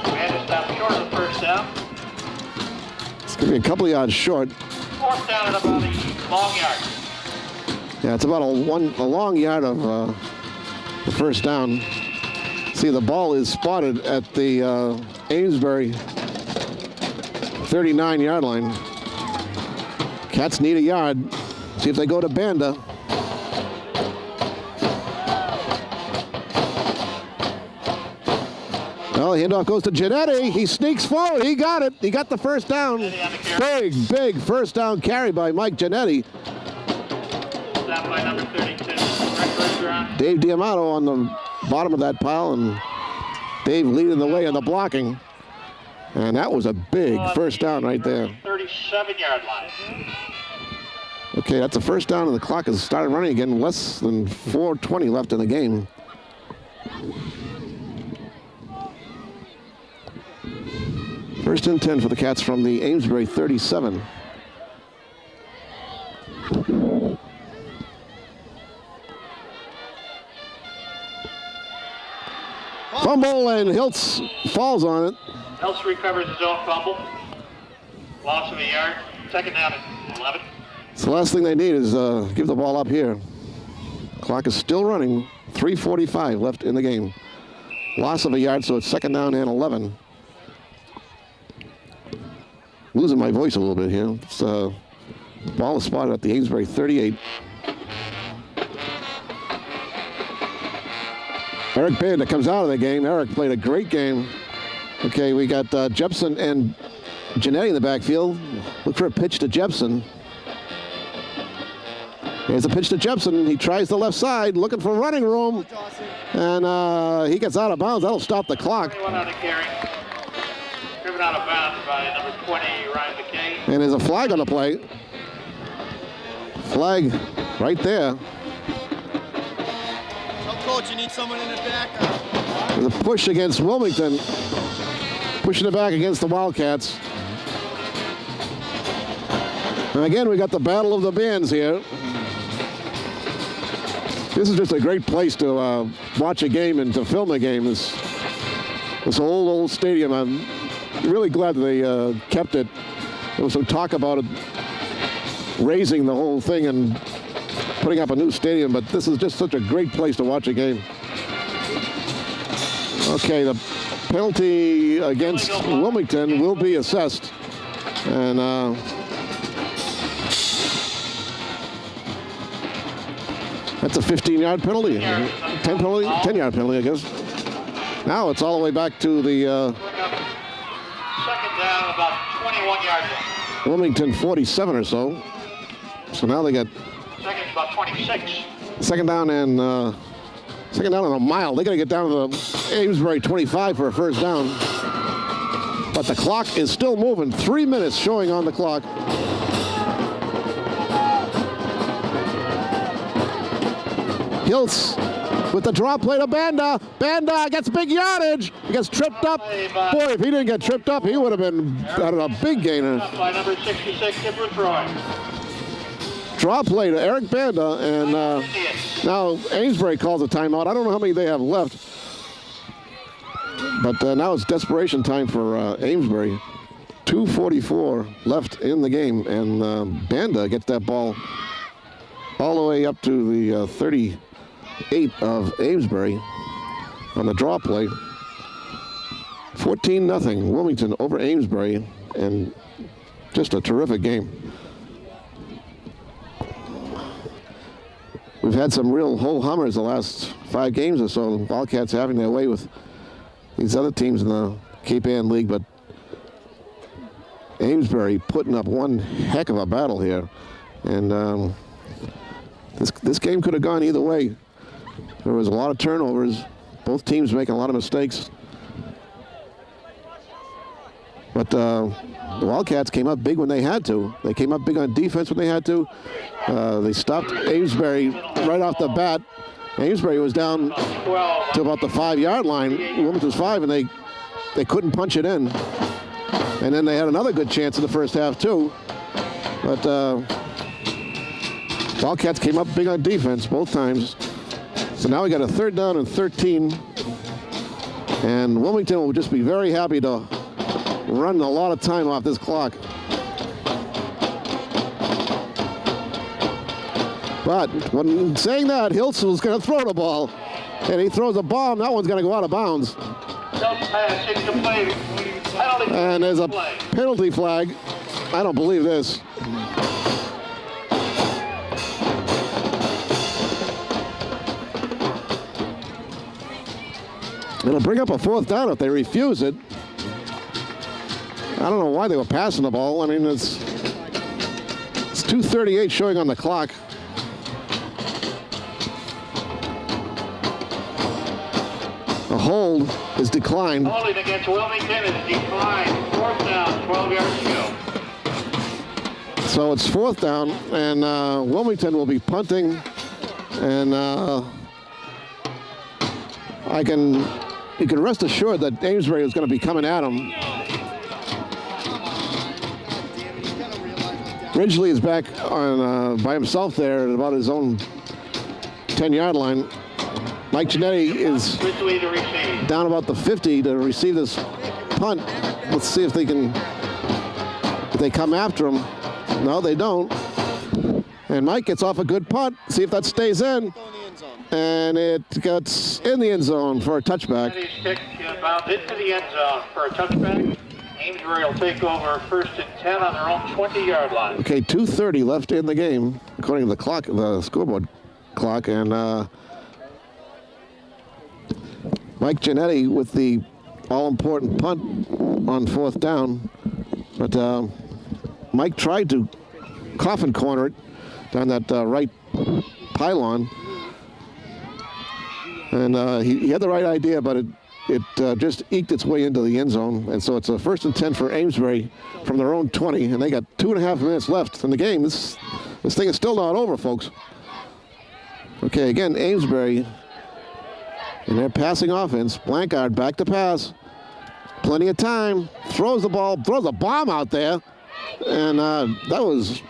And it's now short of the first down. It's going to be a couple of yards short. Fourth down at about a long yard. Yeah, it's about a long yard of the first down. See, the ball is spotted at the Amesbury 39-yard line. Cats need a yard. See if they go to Banda. Well, the handoff goes to Giannetti. He sneaks forward. He got it. He got the first down. Big first down carry by Mike Giannetti. Down by number 32. Dave Diamato on the bottom of that pile, and Dave leading the way in the blocking. And that was a big first down right there. 37-yard line. Okay, that's a first down, and the clock has started running again. Less than 4:20 left in the game. First and 10 for the Cats from the Amesbury 37. Fumble, and Hiltz falls on it. Hiltz recovers his own fumble. Loss of a yard. Second down at 11. So the last thing they need is give the ball up here. Clock is still running. 3:45 left in the game. Loss of a yard, so it's second down and 11. Losing my voice a little bit here. It's, ball is spotted at the Amesbury 38. Eric Banda comes out of the game. Eric played a great game. Okay, we got Jepson and Giannetti in the backfield. Look for a pitch to Jepson. Here's a pitch to Jepson. He tries the left side, looking for running room. And he gets out of bounds. That'll stop the clock. 21 on the carry. Driven out of bounds by number 20, Ryan McKay. And there's a flag on the play. Flag right there. Tell coach you need someone in the back. The push against Wilmington. Pushing it back against the Wildcats. And again, we got the battle of the bands here. This is just a great place to watch a game and to film a game. This old stadium. I'm really glad that they kept it. There was some talk about it raising the whole thing and putting up a new stadium, but this is just such a great place to watch a game. Okay, the penalty against Wilmington will be assessed. And that's a 15-yard penalty. 10-yard penalty, I guess. Now it's all the way back to the Second down, about 21 yards. Wilmington 47 or so. So now they got Second's about 26. second down and a mile. They got to get down to the Amesbury 25 for a first down. But the clock is still moving. 3 minutes showing on the clock. Hiltz with the drop play to Banda. Banda gets big yardage. He gets tripped up. Boy, if he didn't get tripped up, he would have been a big gainer. By number 66, Kipper throwing. Draw play to Eric Banda, and now Amesbury calls a timeout. I don't know how many they have left, but now it's desperation time for Amesbury. 2:44 left in the game, and Banda gets that ball all the way up to the 38 of Amesbury on the draw play. 14-0 Wilmington over Amesbury, and just a terrific game. We've had some real ho-hummers the last 5 games or so. The Wildcats having their way with these other teams in the Cape Ann League, but Amesbury putting up one heck of a battle here. And this game could have gone either way. There was a lot of turnovers. Both teams making a lot of mistakes. But the Wildcats came up big when they had to. They came up big on defense when they had to. They stopped Amesbury right off the bat. Amesbury was down to about the 5-yard line. Wilmington was 5, and they couldn't punch it in. And then they had another good chance in the first half, too. But Wildcats came up big on defense both times. So now we got a 3rd down and 13. And Wilmington will just be very happy to run a lot of time off this clock. But when saying that, Hiltz was going to throw the ball. And he throws a bomb. That one's going to go out of bounds. And there's a penalty flag. I don't believe this. It'll bring up a 4th down if they refuse it. I don't know why they were passing the ball. I mean, it's 2:38 showing on the clock. A hold is declined. Holding against Wilmington is declined. 4th down, 12 yards to go. So it's 4th down, and Wilmington will be punting. And you can rest assured that Amesbury is going to be coming at him. Ridgely is back on by himself there at about his own 10-yard line. Mike Giannetti is down about the 50 to receive this punt. Let's see if they come after him. No, they don't. And Mike gets off a good punt. See if that stays in. And it gets in the end zone for a touchback. Bounds into the end zone for a touchback. Amesbury will take over 1st and 10 on their own 20-yard line. Okay, 2:30 left in the game, according to the clock, the scoreboard clock, and Mike Giannetti with the all-important punt on 4th down, but Mike tried to coffin corner it down that right pylon, and he had the right idea, but it just eked its way into the end zone. And so it's a 1st and 10 for Amesbury from their own 20, and they got 2.5 minutes left in the game. This thing is still not over, folks. Okay, again, Amesbury in their passing offense. Blancard back to pass. Plenty of time. Throws the ball, throws a bomb out there. And that was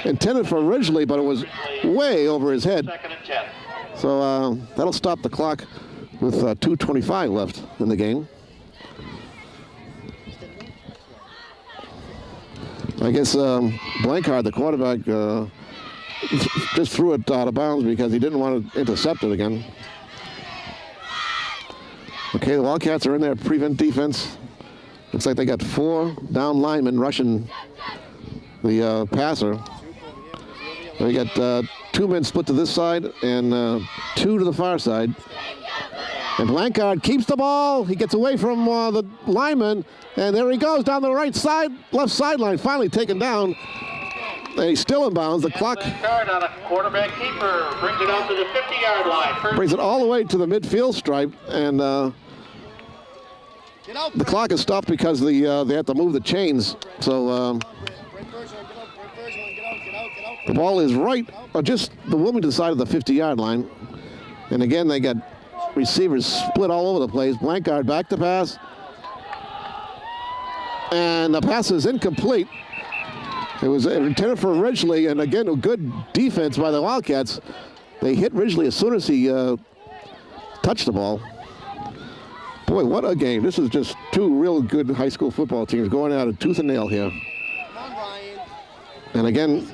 intended for Ridgely, but it was way over his head. 2nd and 10. So that'll stop the clock with 2:25 left in the game. I guess Blankard, the quarterback, just threw it out of bounds because he didn't want to intercept it again. Okay, the Wildcats are in there, prevent defense. Looks like they got 4 down linemen rushing the passer. We got 2 men split to this side and 2 to the far side. And Blankard keeps the ball. He gets away from the lineman, and there he goes down the right side, left sideline, finally taken down. And he's still in bounds. The clock Blankard on a quarterback keeper brings it out to the 50-yard line. brings it all the way to the midfield stripe, and the clock is stopped because they have to move the chains. So the ball is right, or just the Wilmington side of the 50-yard line. And again, they got receivers split all over the place. Blankard back to pass. And the pass is incomplete. It was intended for Ridgely, and again, a good defense by the Wildcats. They hit Ridgely as soon as he touched the ball. Boy, what a game. This is just 2 real good high school football teams going out of tooth and nail here. And again,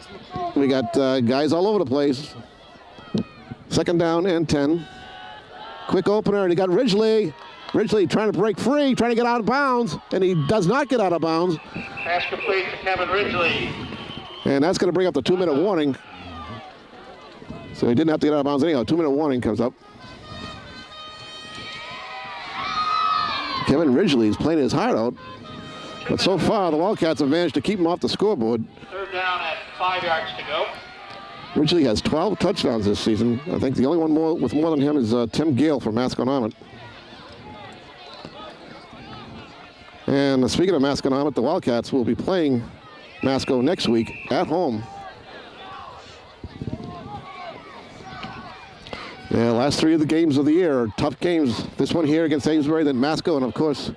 we got guys all over the place. 2nd down and 10. Quick opener, and he got Ridgely. Ridgely trying to break free, trying to get out of bounds, and he does not get out of bounds. Pass complete to Kevin Ridgely. And that's going to bring up the 2-minute warning. So he didn't have to get out of bounds anyhow. 2-minute warning comes up. Kevin Ridgely is playing his heart out. But so far, the Wildcats have managed to keep him off the scoreboard. 3rd down at 5 yards to go. Ridgely has 12 touchdowns this season. I think the only one with more than him is Tim Gale from Masconomet. And speaking of Masconomet, the Wildcats will be playing Masco next week at home. Yeah, last 3 of the games of the year are tough games. This one here against Amesbury, then Masco, and of course,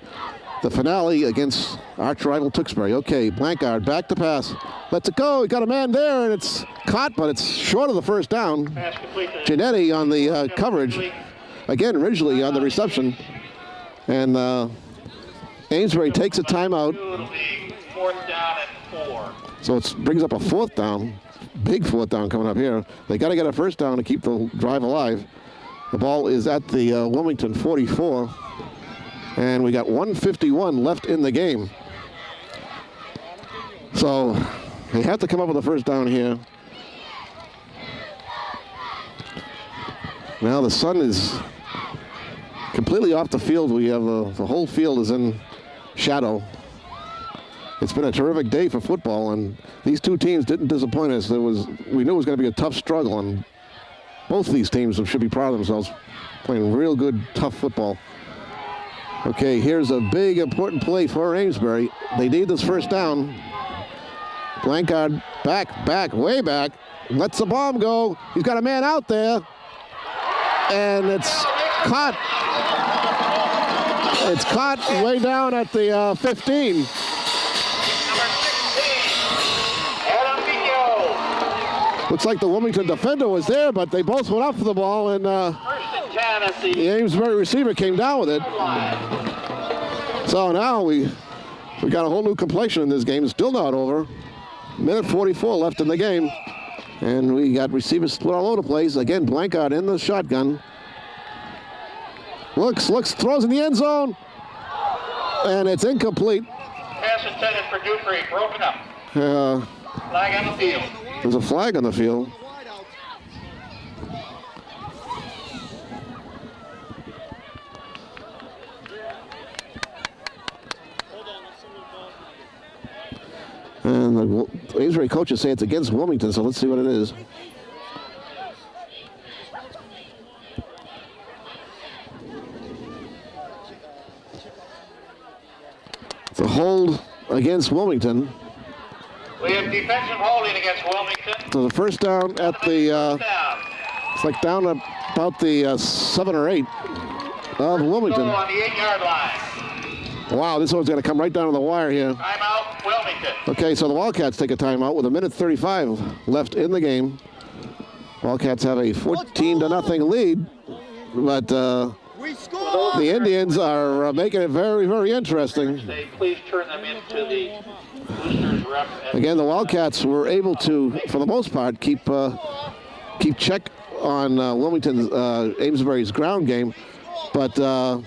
the finale against arch rival Tewksbury. Okay, Blankard back to pass. Lets it go. He got a man there, and it's caught, but it's short of the first down. Giannetti on the coverage. Again, Ridgely on the reception. And Amesbury takes a timeout. 4th down and 4. So it brings up a 4th down. Big 4th down coming up here. They got to get a 1st down to keep the drive alive. The ball is at the Wilmington 44. And we got 1:51 left in the game. So they have to come up with a 1st down here. Now the sun is completely off the field. We have the whole field is in shadow. It's been a terrific day for football, and these 2 teams didn't disappoint us. We knew it was going to be a tough struggle, and both of these teams should be proud of themselves, playing real good, tough football. Okay, here's a big, important play for Amesbury. They need this 1st down. Blankard back, way back. Lets the bomb go. He's got a man out there. And it's caught. It's caught way down at the 15. Looks like the Wilmington defender was there, but they both went up for the ball, and the Amesbury receiver came down with it. So now we got a whole new complexion in this game. It's still not over. 1:44 left in the game. And we got receivers split all over the place. Again, Blankard in the shotgun. Looks, throws in the end zone. And it's incomplete. Pass intended for Dupree, broken up. Flag on the field. There's a flag on the field. And the Amesbury coaches say it's against Wilmington, so let's see what it is. It's a hold against Wilmington. We have defensive holding against Wilmington. So the 1st down at the, it's like down about the 7 or 8 of Wilmington. On the 8-yard line. Wow, this one's going to come right down to the wire here. Timeout. Wilmington. Okay, so the Wildcats take a timeout with 1:35 left in the game. Wildcats have a 14-0 lead, but We score! the Indians are making it very, very interesting. Say, please turn them into the boosters rep. Again, the Wildcats were able to, for the most part, keep check on Wilmington's Amesbury's ground game, but the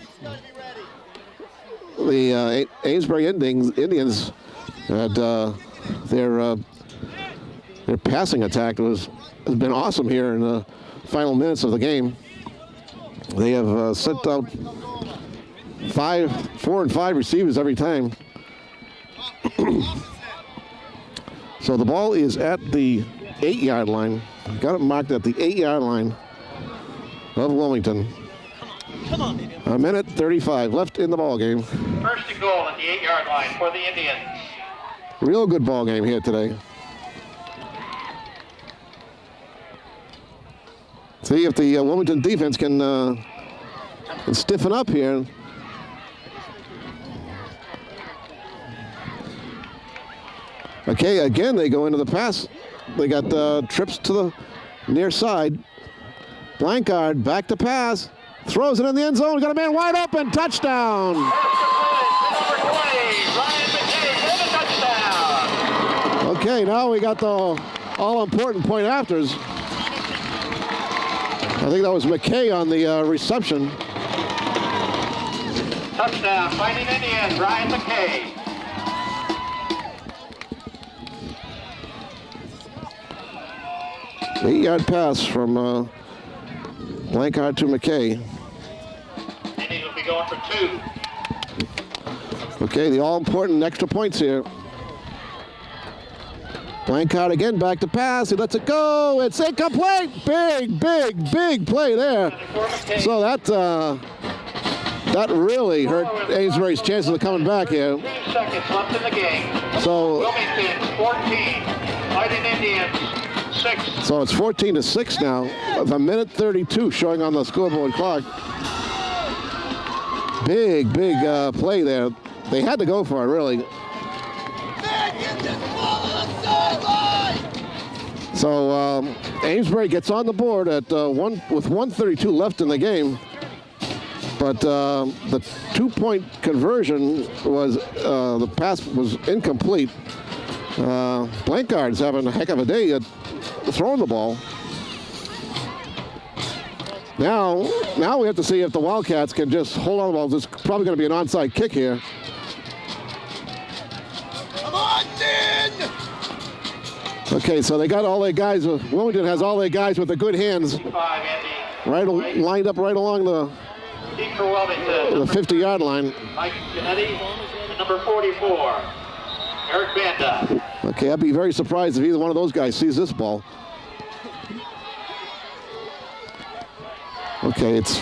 Amesbury Indians had their passing attack has been awesome here in the final minutes of the game. They have sent out 4 and 5 receivers every time. So the ball is at the 8-yard line. Got it marked at the 8-yard line of Wilmington. Come on, baby. 1:35 left in the ball game. First and goal at the 8-yard line for the Indians. Real good ball game here today. See if the Wilmington defense can stiffen up here. Okay, again they go into the pass. They got trips to the near side. Blankard back to pass. Throws it in the end zone. Got a man wide open. Touchdown. Number 20, Ryan McKay for the touchdown. Okay, now we got the all-important point afters. I think that was McKay on the reception. Touchdown, Fighting Indians, Ryan McKay. Eight-yard pass from Blankard to McKay. Indians will be going for 2. Okay, the all-important extra points here. Blankard again, back to pass. He lets it go. It's incomplete. Big play there. For McKay. So that really hurt Amesbury's chances of coming back here. 2 seconds left in the game. So Wilmington 14, Fighting Indians 6. So it's 14-6 now, with 1:32 showing on the scoreboard clock. Big play there. They had to go for it, really. Man, get this ball on the sideline! So Amesbury gets on the board at with 1:32 left in the game. But the 2-point conversion was, the pass was incomplete. Blankard's having a heck of a day at throwing the ball. Now we have to see if the Wildcats can just hold on the ball. There's probably going to be an onside kick here. Come on, Din! Okay, so they got all their guys. Wilmington has all their guys with the good hands 5, Andy. lined up right along the Deep for Wilmington. 50-yard line. Mike Kennedy, and number 44, Eric Banda. Okay, I'd be very surprised if either one of those guys sees this ball. Okay, it's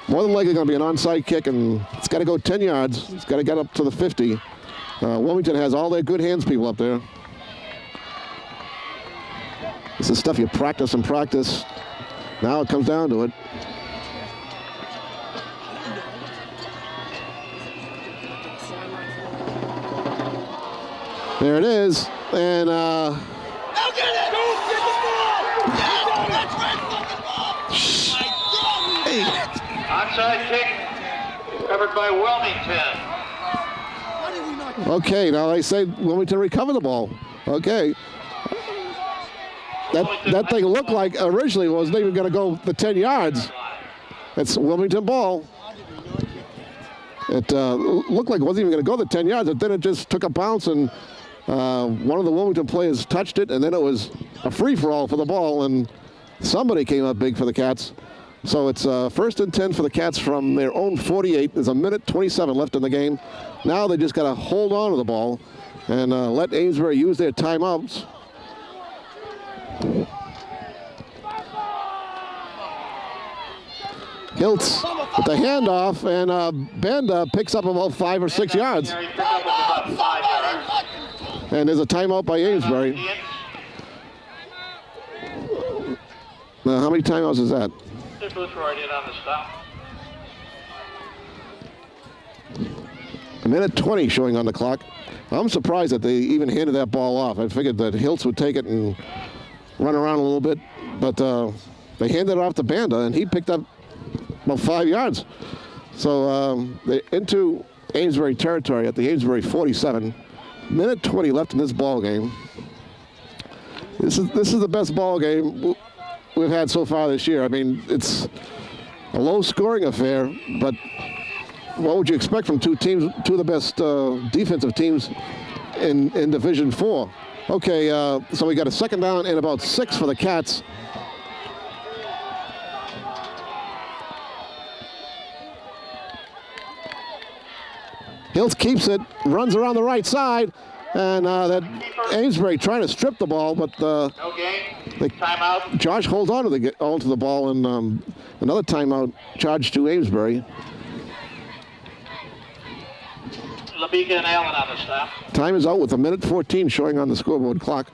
more than likely going to be an onside kick, and it's got to go 10 yards. It's got to get up to the 50. Wilmington has all their good hands people up there. This is stuff you practice and practice. Now it comes down to it. There it is, and Now get it! Go get the ball! Yeah, that's right, fucking ball! hey, Onside kick covered by Wilmington. How did we not okay, now they say Wilmington recover the ball. Okay. That thing looked like originally wasn't even going to go the 10 yards. It's Wilmington ball. It looked like it wasn't even going to go the 10 yards, but then it just took a bounce, and one of the Wilmington players touched it, and then it was a free-for-all for the ball, and somebody came up big for the Cats. So it's 1st and 10 for the Cats from their own 48. There's 1:27 left in the game. Now they just got to hold on to the ball and let Amesbury use their timeouts. Hiltz with the handoff, and Banda picks up about 5 or 6 yards. He picked up about 5 yards. And there's a timeout by Amesbury. Now, how many timeouts is that? This was right in on the stop. A minute 20 showing on the clock. I'm surprised that they even handed that ball off. I figured that Hiltz would take it and run around a little bit, but they handed it off to Banda, and he picked up about 5 yards. So they're into Amesbury territory at the Amesbury 47. Minute 20 left in this ball game. This is the best ball game we've had so far this year. I mean, it's a low-scoring affair, but what would you expect from two of the best defensive teams in Division 4? Okay, so we got a second down and about 6 for the Cats. Hiltz keeps it, runs around the right side, and that Amesbury trying to strip the ball, but Timeout. Josh holds on to the ball, and another timeout charged to Amesbury. Labiga and Allen on the stop. Time is out with a minute 14 showing on the scoreboard clock.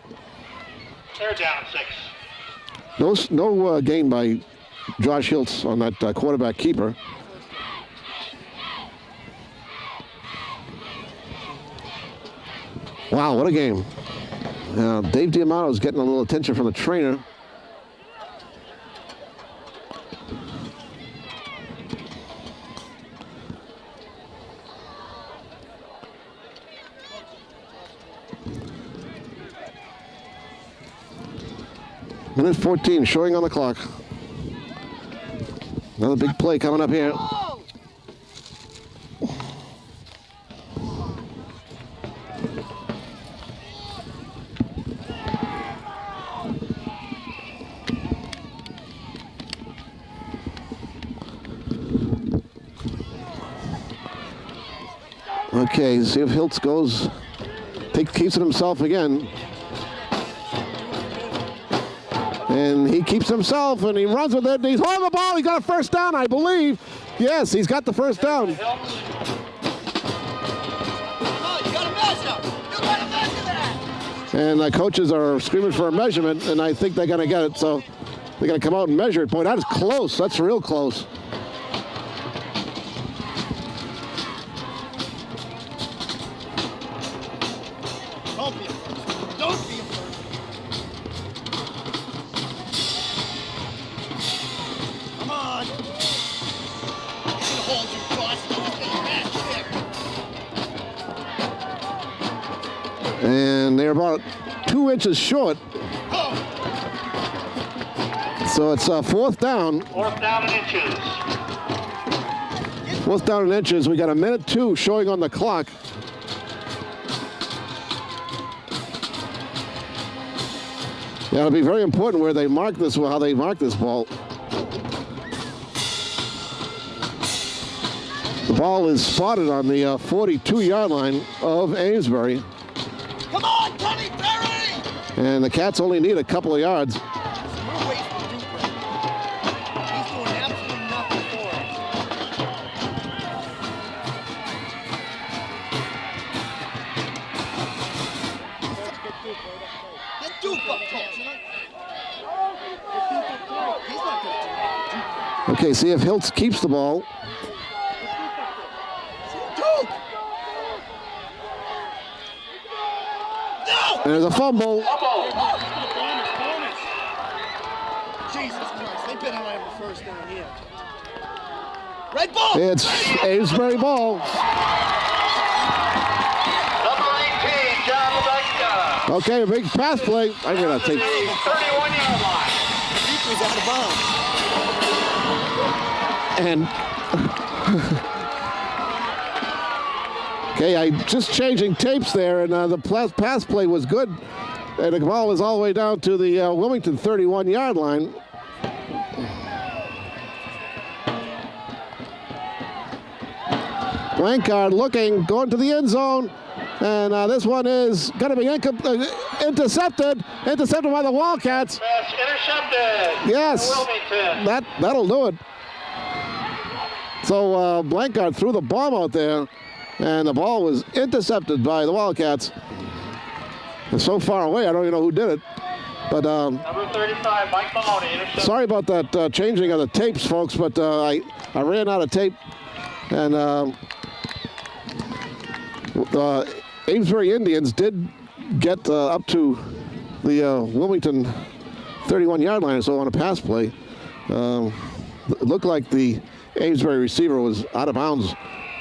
They're down 6. No gain by Josh Hiltz on that quarterback keeper. Wow, what a game. Dave Diamato is getting a little attention from the trainer. Minute 14 showing on the clock. Another big play coming up here. Okay, see if Hiltz keeps it himself again. And he keeps himself, and he runs with it. He's holding the ball. He got a first down, I believe. Yes, he's got the first down. You gotta measure. You gotta measure that. And the coaches are screaming for a measurement, and I think they're going to get it. So they're going to come out and measure it. Boy, that is close. That's real close. Don't be a first. Don't be a first. Come on. You can hold your cross. And they're about 2 inches short. So it's fourth down. Fourth down and inches. Fourth down and inches. We got a minute 2 showing on the clock. Yeah, it'll be very important where they mark this, how they mark this ball. The ball is spotted on the 42-yard line of Amesbury. Come on, Tony Perry! And the Cats only need a couple of yards. He's doing absolutely nothing for us. Get Duke up, Coach. He's not going to Okay, see if Hiltz keeps the ball. Duke! No! And there's a fumble. Jesus Christ, they've been on every first down here. Red ball! It's Amesbury ball. Number 18, John Labiga. Okay, a big pass play. I'm going to take... 31-yard line. He's out of bounds. And... Okay, I just changing tapes there, and the pass play was good. And the ball was all the way down to the Wilmington 31-yard line. Blankard looking, going to the end zone. And this one is going to be intercepted. Intercepted by the Wildcats. Pass intercepted. Yes. Wilmington. That'll do it. So Blankard threw the bomb out there, and the ball was intercepted by the Wildcats. It's so far away, I don't even know who did it. But Number 35, Mike Maloney, intercepted. sorry about that changing of the tapes, folks, but I ran out of tape. And Amesbury Indians did get up to the Wilmington 31-yard line or so on a pass play. It looked like the Amesbury receiver was out of bounds.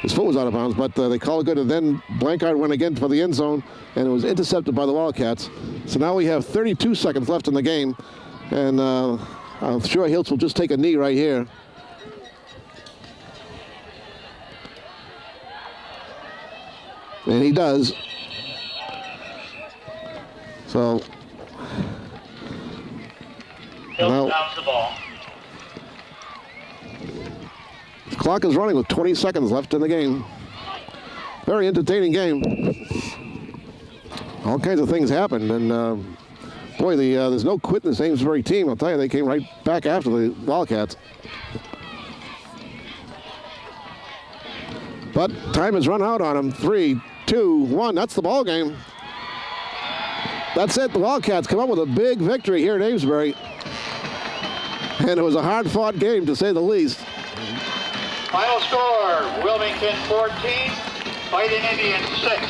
His foot was out of bounds, but they called it good. And then Blankard went again for the end zone, and it was intercepted by the Wildcats. So now we have 32 seconds left in the game, and I'm sure Hiltz will just take a knee right here. And he does. So Hiltz downs the ball. The clock is running with 20 seconds left in the game. Very entertaining game. All kinds of things happened, and boy, there's no quit in this Amesbury team. I'll tell you, they came right back after the Wildcats. But time has run out on them. 3, 2, 1. That's the ball game. That's it. The Wildcats come up with a big victory here at Amesbury. And it was a hard-fought game, to say the least. Final score, Wilmington 14, Fighting Indians 6.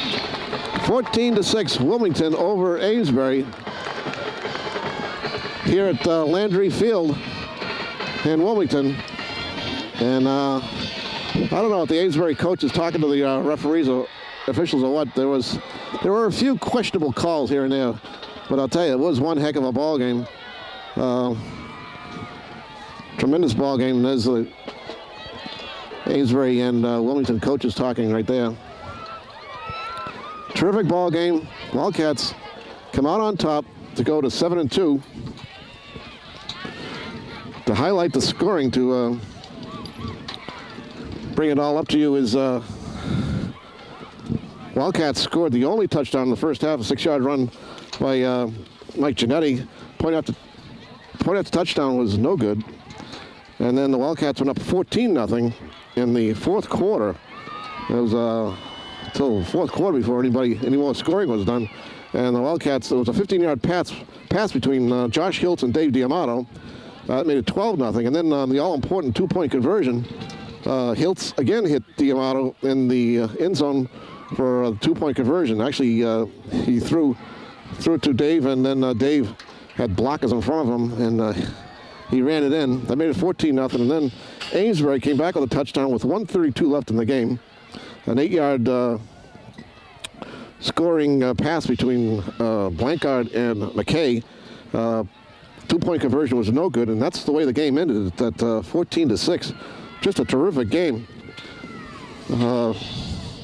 14-6, Wilmington over Amesbury here at Landry Field in Wilmington. And I don't know if the Amesbury coach is talking to the referees or officials or what. There were a few questionable calls here and there, but I'll tell you, it was one heck of a ball game. Tremendous ball game. There's the Amesbury and Wilmington coaches talking right there. Terrific ball game. Wildcats come out on top to go to 7-2. To highlight the scoring, to bring it all up to you, is Wildcats scored the only touchdown in the first half, a 6-yard run by Mike Giannetti. Point after touchdown was no good. And then the Wildcats went up 14-0 in the fourth quarter. It was until the fourth quarter before any more scoring was done. And the Wildcats, it was a 15-yard pass between Josh Hiltz and Dave D'Amato. That made it 12-0. And then the all-important two-point conversion, Hiltz again hit D'Amato in the end zone for a two-point conversion. Actually, he threw it to Dave, and then Dave had blockers in front of him, and he ran it in. That made it 14-0, and then Amesbury came back with a touchdown with 1:32 left in the game. An 8-yard scoring pass between Blankard and McKay. Two-point conversion was no good, and that's the way the game ended at 14-6. Just a terrific game.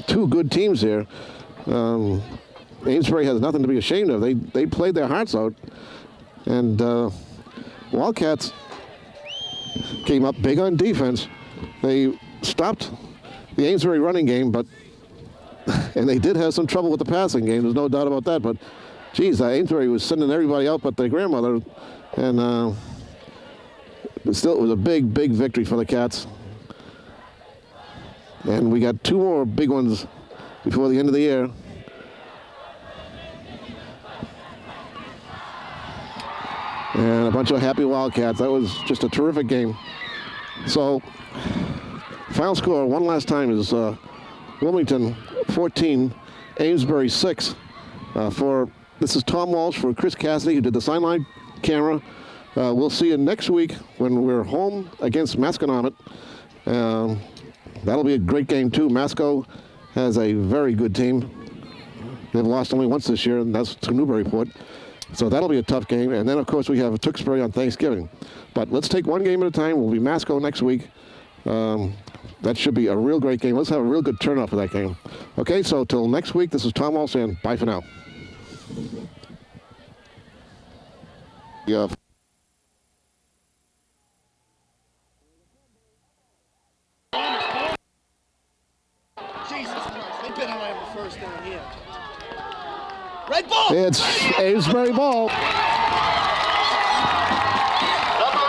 Two good teams here. Amesbury has nothing to be ashamed of. They played their hearts out, and Wildcats came up big on defense. They stopped the Amesbury running game, and they did have some trouble with the passing game. There's no doubt about that. But, geez, Amesbury was sending everybody out but their grandmother, and still, it was a big, big victory for the Cats. And we got two more big ones before the end of the year. And a bunch of happy Wildcats. That was just a terrific game. So, final score one last time is Wilmington 14, Amesbury 6. This is Tom Walsh for Chris Cassidy, who did the sideline camera. We'll see you next week when we're home against Masconomet. That'll be a great game too. Masco has a very good team. They've lost only once this year, and that's to Newburyport. So that'll be a tough game. And then, of course, we have Tewksbury on Thanksgiving. But let's take one game at a time. We'll be Masco next week. That should be a real great game. Let's have a real good turnout for that game. Okay, so till next week, this is Tom Walsh, and bye for now. Yeah. Jesus Christ, they've been on every first down here. Red ball! It's Amesbury ball. Number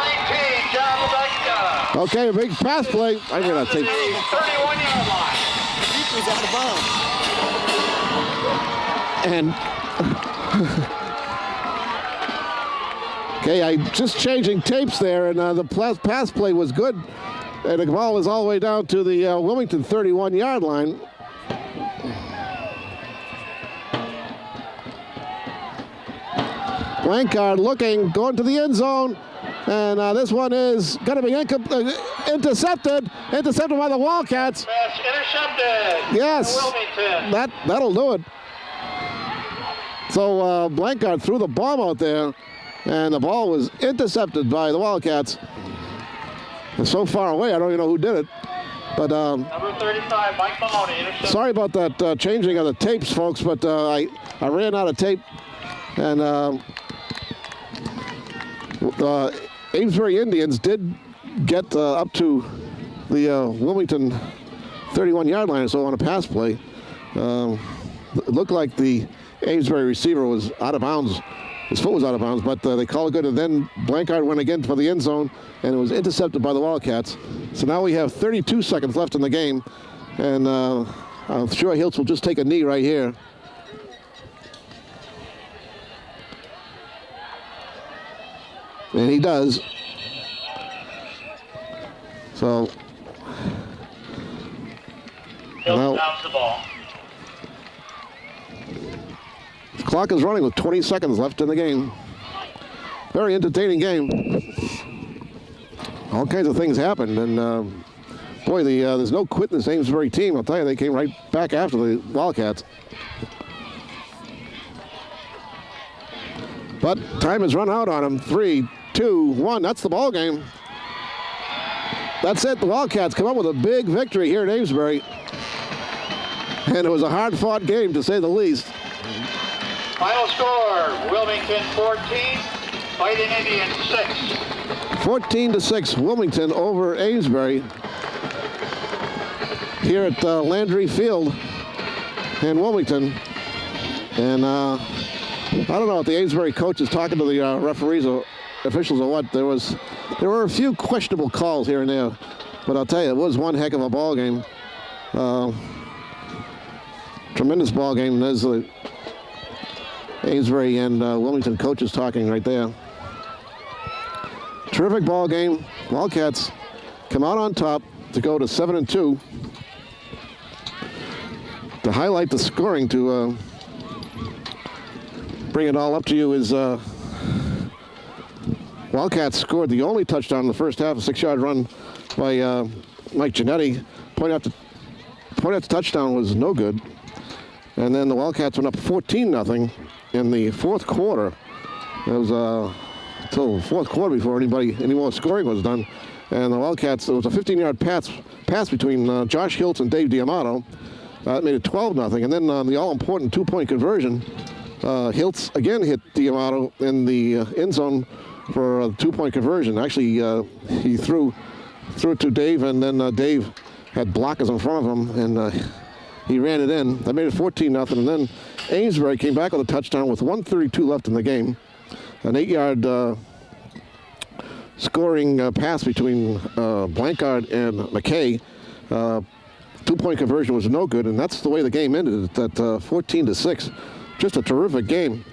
18, John Lebetka. Okay, a big pass play. I'm going to take... 31-yard line. He's out of bounds. And... Okay, I'm just changing tapes there, and the pass play was good. And the ball was all the way down to the Wilmington 31-yard line. Blancard looking, going to the end zone. And this one is going to be intercepted by the Wildcats. Pass intercepted. Yes, Wilmington. that'll do it. So Blancard threw the bomb out there, and the ball was intercepted by the Wildcats. It's so far away, I don't even know who did it. But Number 35, Mike Maloney, intercepted. sorry about that changing of the tapes, folks, but I ran out of tape. And Amesbury Indians did get up to the Wilmington 31-yard line or so on a pass play. It looked like the Amesbury receiver was out of bounds. His foot was out of bounds, but they called it good. And then Blancard went again for the end zone, and it was intercepted by the Wildcats. So now we have 32 seconds left in the game. And I'm sure Hiltz will just take a knee right here. And he does. So Hiltz downs the ball. the clock is running with 20 seconds left in the game. Very entertaining game. All kinds of things happened, and boy, there's no quit in this Amesbury team. I'll tell you, they came right back after the Wildcats. But time has run out on them. 3, 2, 1. That's the ball game. That's it. The Wildcats come up with a big victory here at Amesbury. And it was a hard-fought game, to say the least. Final score, Wilmington 14, Fighting Indians 6. 14-6, Wilmington over Amesbury here at Landry Field in Wilmington. And I don't know if the Amesbury coach is talking to the referees or officials or what. There were a few questionable calls here and there, but I'll tell you, it was one heck of a ball game. Tremendous ball game. There's the Amesbury and Wilmington coaches talking right there. Terrific ball game. Wildcats come out on top to go to 7-2. To highlight the scoring, to bring it all up to you, is Wildcats scored the only touchdown in the first half, a 6-yard run by Mike Giannetti. Point after touchdown was no good. And then the Wildcats went up 14-0 in the fourth quarter. It was until the fourth quarter before any more scoring was done. And the Wildcats, it was a 15-yard pass between Josh Hiltz and Dave Diamato. That made it 12-0. And then the all-important two-point conversion, Hiltz again hit Diamato in the end zone for a two-point conversion. Actually, he threw it to Dave, and then Dave had blockers in front of him, and he ran it in. That made it 14-0. And then Amesbury came back with a touchdown with 1:32 left in the game. An 8-yard scoring pass between Blancard and McKay. Two-point conversion was no good, and that's the way the game ended at 14-6. Just a terrific game.